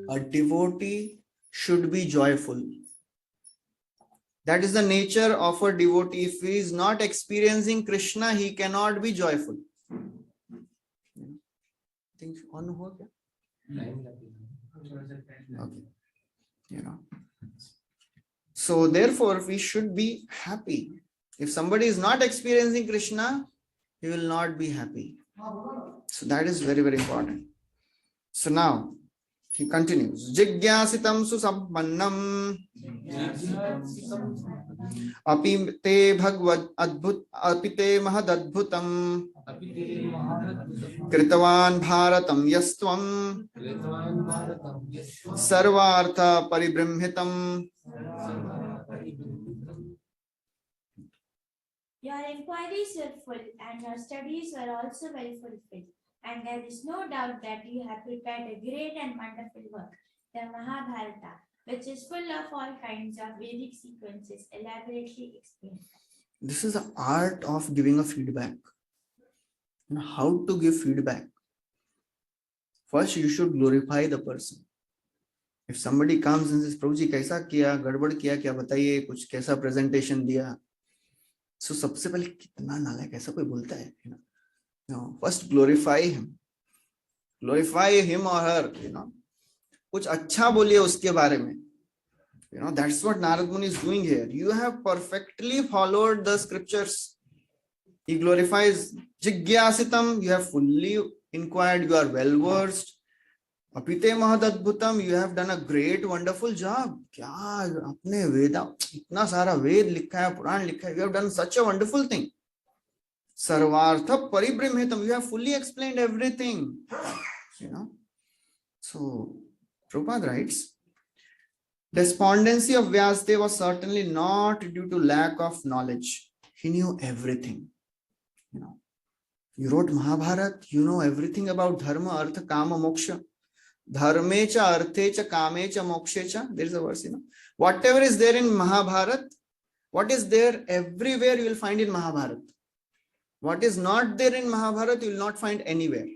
Speaker 1: a devotee should be joyful. That is the nature of a devotee. If he is not experiencing Krishna, he cannot be joyful. Think on hua kya? Okay. So therefore, we should be happy. If somebody is not experiencing Krishna, he will not be happy. So that is very, very important. So now he continues. Jigyasitam susampannam apite bhagavad adbhut apite mahadadbhutam kritavan bharatam yastvam sarvartha paribrahmitam.
Speaker 5: Your inquiries were full and your studies were also well fulfilled. And there is no doubt that you have prepared a great and wonderful work, the Mahabharata, which is full of all kinds of Vedic sequences elaborately explained.
Speaker 1: This is the art of giving a feedback. How to give feedback. First, you should glorify the person. If somebody comes and says, Prabhuji, kaisa kiya, gadbad kiya, kya bataiye, kuch kaisa presentation diya. So, सबसे पहले कितना नालायक ऐसा कोई बोलता है, No, first glorify him or her, कुछ अच्छा बोलिए उसके बारे में. That's what Narad Muni is doing here. You have perfectly followed the scriptures. He glorifies Jigyasitam, you have fully inquired, you are well versed. Apite Mahadadbhutam, you have done a great, wonderful job. क्या आपने वेदा इतना सारा वेद लिखा है, पुराण लिखा है, you have done such a wonderful thing. Sarvartha paribrahmitam, you have fully explained everything. So Prabhupada writes, despondency of Vyasdev was certainly not due to lack of knowledge. He knew everything. You wrote Mahabharata, you know everything about dharma, artha, kama, moksha. Dharmecha, arthecha, kamecha, mokshecha. There is a verse, Whatever is there in Mahabharata, what is there everywhere you will find in Mahabharata. What is not there in Mahabharata, you will not find anywhere.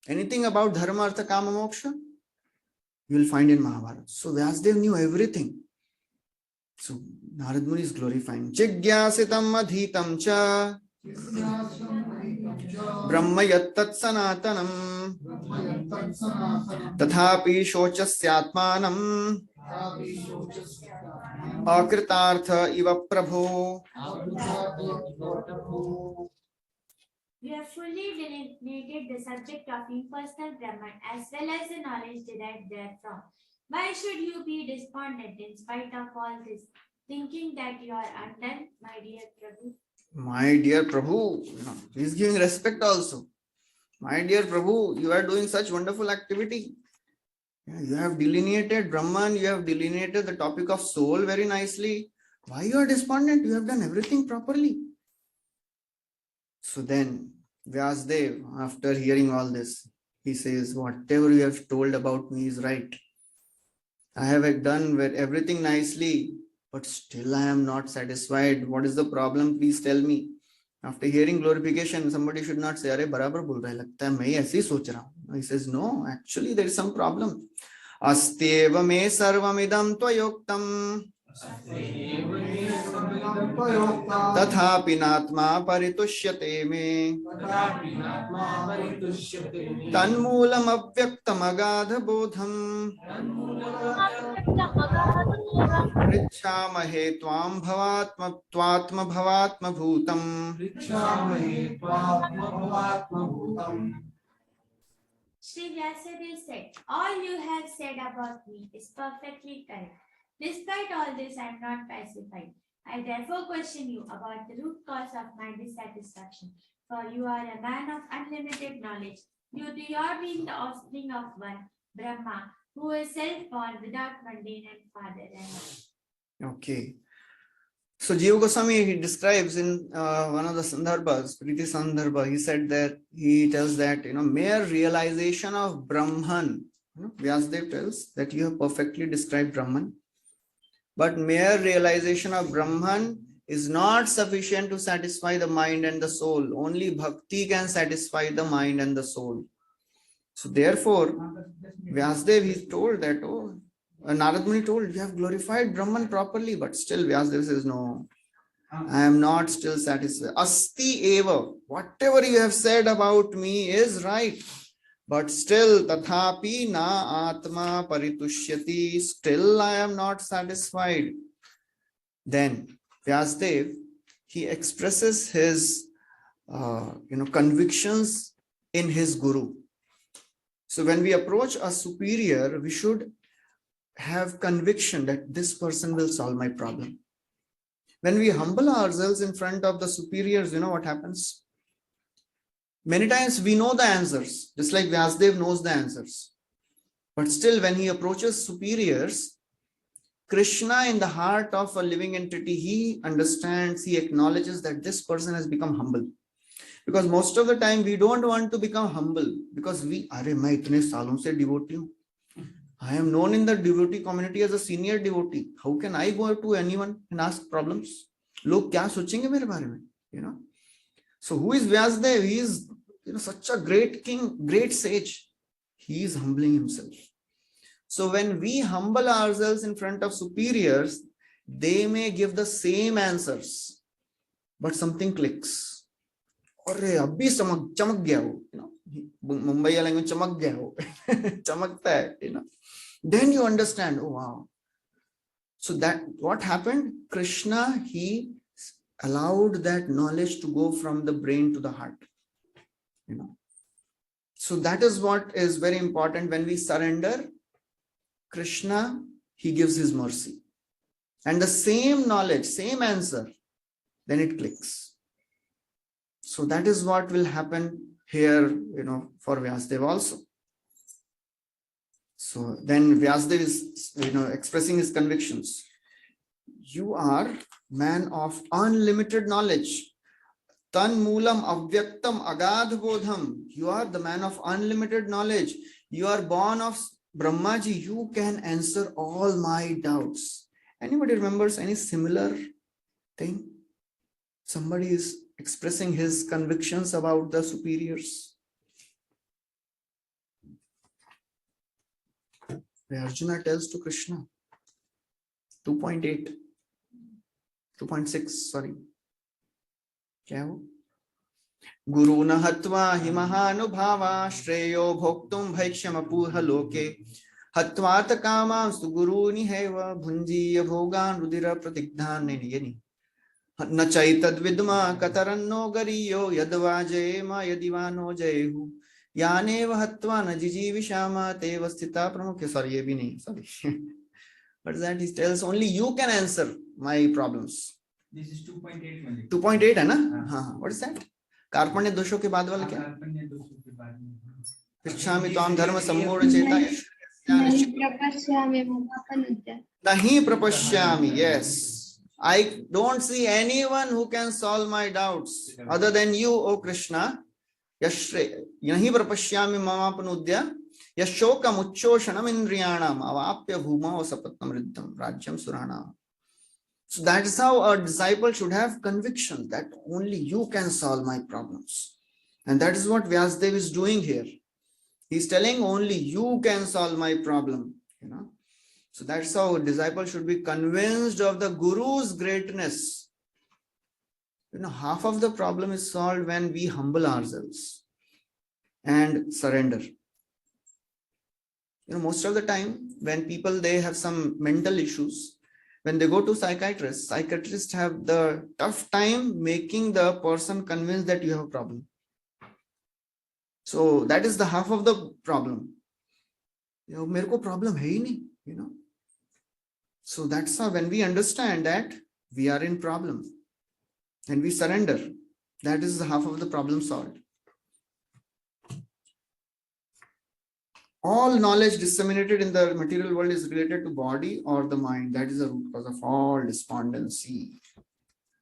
Speaker 1: Anything about dharma, artha, kama, moksha, you will find in Mahabharata. So Vyasdev knew everything. So Narad Muni is glorifying. Jigyasitam adhitam cha Brahma yattat sanatanam tathapi shochasyatmanam akritartha iva prabho.
Speaker 5: You have fully delineated the subject of impersonal Brahman as well as the knowledge derived therefrom. Why should you be despondent in spite of all this, thinking that you are undone, my dear Prabhu?
Speaker 1: My dear Prabhu, he's giving respect also. My dear Prabhu, you are doing such wonderful activity. You have delineated Brahman, you have delineated the topic of soul very nicely. Why you are despondent? You have done everything properly. So then, Vyasdev, after hearing all this, he says, whatever you have told about me is right. I have done everything nicely, but still I am not satisfied. What is the problem? Please tell me. After hearing glorification, somebody should not say, "Arey, barabar bol raha hai, lagta hai main aise hi soch raha hu." He says, no, actually there is some problem. Astyeva me sarvamidam tvayoktam तथापि नात्मा परितुष्यते मे तन्मूलम अव्यक्तम अगाध बोधम पृच्छामहे त्वां भवात्म भवात्म भूतम
Speaker 5: Sri Vyasadeva said, all you have said about me is perfectly correct. Despite all this, I am not pacified. I therefore question you about the root cause of my dissatisfaction. For you are a man of unlimited knowledge. You do your being the offspring of one, Brahma, who is self-born without mundane and father and mother.
Speaker 1: Okay. So Jiva Goswami, he describes in one of the Sandarbhas, Priti Sandarbha, he said that, he tells that, mere realization of Brahman, Vyasadeva tells that you have perfectly described Brahman, but mere realization of Brahman is not sufficient to satisfy the mind and the soul. Only Bhakti can satisfy the mind and the soul. So therefore, Vyasadeva, he told that, Narad Muni told, you have glorified Brahman properly, but still Vyasadeva says, no, I am not still satisfied. Asti eva, whatever you have said about me is right, but still tathapi na atma paritushyati, still I am not satisfied. Then Vyasadeva, he expresses his convictions in his guru. So when we approach a superior, we should have conviction that this person will solve my problem. When we humble ourselves in front of the superiors, what happens? Many times we know the answers, just like Vyasadeva knows the answers. But still, when he approaches superiors, Krishna in the heart of a living entity, he understands, he acknowledges that this person has become humble. Because most of the time we don't want to become humble because main itne saalon se devotee hu. I am known in the devotee community as a senior devotee. How can I go to anyone and ask problems? Log kya sochenge mere bare mein? So who is Vyasadeva? He is such a great king, great sage. He is humbling himself. So when we humble ourselves in front of superiors, they may give the same answers, but something clicks. Arre, abhi chamak gaya ho, Mumbai language chamak gaya ho, chamakta hai, Then you understand, oh wow. So that what happened? Krishna, he allowed that knowledge to go from the brain to the heart. So that is what is very important. When we surrender, Krishna, he gives his mercy. And the same knowledge, same answer, then it clicks. So that is what will happen here, for Vyasadeva also. So then Vyasadeva is, expressing his convictions. You are man of unlimited knowledge. Tan moolam avyaktam agad bodham. You are the man of unlimited knowledge. You are born of Brahmaji. You can answer all my doubts. Anybody remembers any similar thing? Somebody is expressing his convictions about the superiors. Where Arjuna tells to Krishna, 2.8, 2.6, sorry. क्या हो? गुरु न हत्वा हि महानुभावा श्रेयो भोक्तुं भैक्ष्यमपूह लोके हत्वार्थ कामांस्तु गुरूनि have भुञ्जीय भोगान् रुधिर प्रतिग्धान् यनि न चैतद्विद्मा कतरन्नो गरीयो यद्वा जयेम यदि वा नो जयेहु यानेव हत्वा न जिजीविषाम तेव स्थिता प्रमुख. Sorry, ये भी नहीं, sorry. But that he tells only you can answer my problems.
Speaker 3: This is 2.8 only.
Speaker 1: 2.8 है ना?
Speaker 3: हाँ.
Speaker 1: हाँ. What is that? कार्पण्य दोषों के बाद वाला क्या?
Speaker 3: कार्पण्य दोषों के बाद में.
Speaker 1: पृच्छामि त्वां धर्म सम्मूढ़ चेता नहीं प्रपश्यामि. Yes, I don't see anyone who can solve my doubts other than you, O Krishna. Yashre nahi prapashyami mamapanudya yashokam uchchoshanam indriyanam avapya bhumao sapattam riddham rajyam suranam. So that is how a disciple should have conviction that only you can solve my problems. And that is what Vyasadeva is doing here. He is telling only you can solve my problem. So that's how a disciple should be convinced of the Guru's greatness. Half of the problem is solved when we humble ourselves and surrender. Most of the time when people, they have some mental issues, when they go to psychiatrists have the tough time making the person convinced that you have a problem. So that is the half of the problem. मेरे को problem है ही नहीं, So that's how when we understand that we are in problem and we surrender, that is the half of the problem solved. All knowledge disseminated in the material world is related to body or the mind. That is the root cause of all despondency.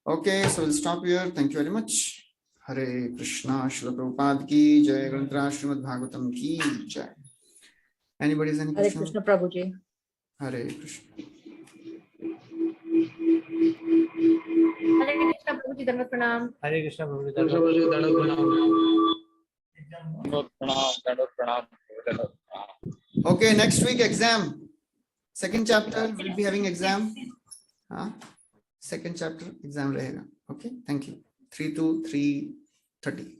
Speaker 1: Okay, so we'll stop here. Thank you very much. Hare Krishna, Srila Prabhupada ki jai, Srimad Bhagvatam ki jai. Anybody has any
Speaker 6: Hare
Speaker 1: question?
Speaker 6: Krishna Prabhuji.
Speaker 1: Hare Krishna.
Speaker 4: Hare Krishna Prabhuji, Dhanvat Pranam.
Speaker 2: Hare Krishna Prabhuji.
Speaker 1: Okay, next week exam. Second chapter, we'll be having exam. Second chapter exam rahega. Okay, thank you. 3 to 3:30.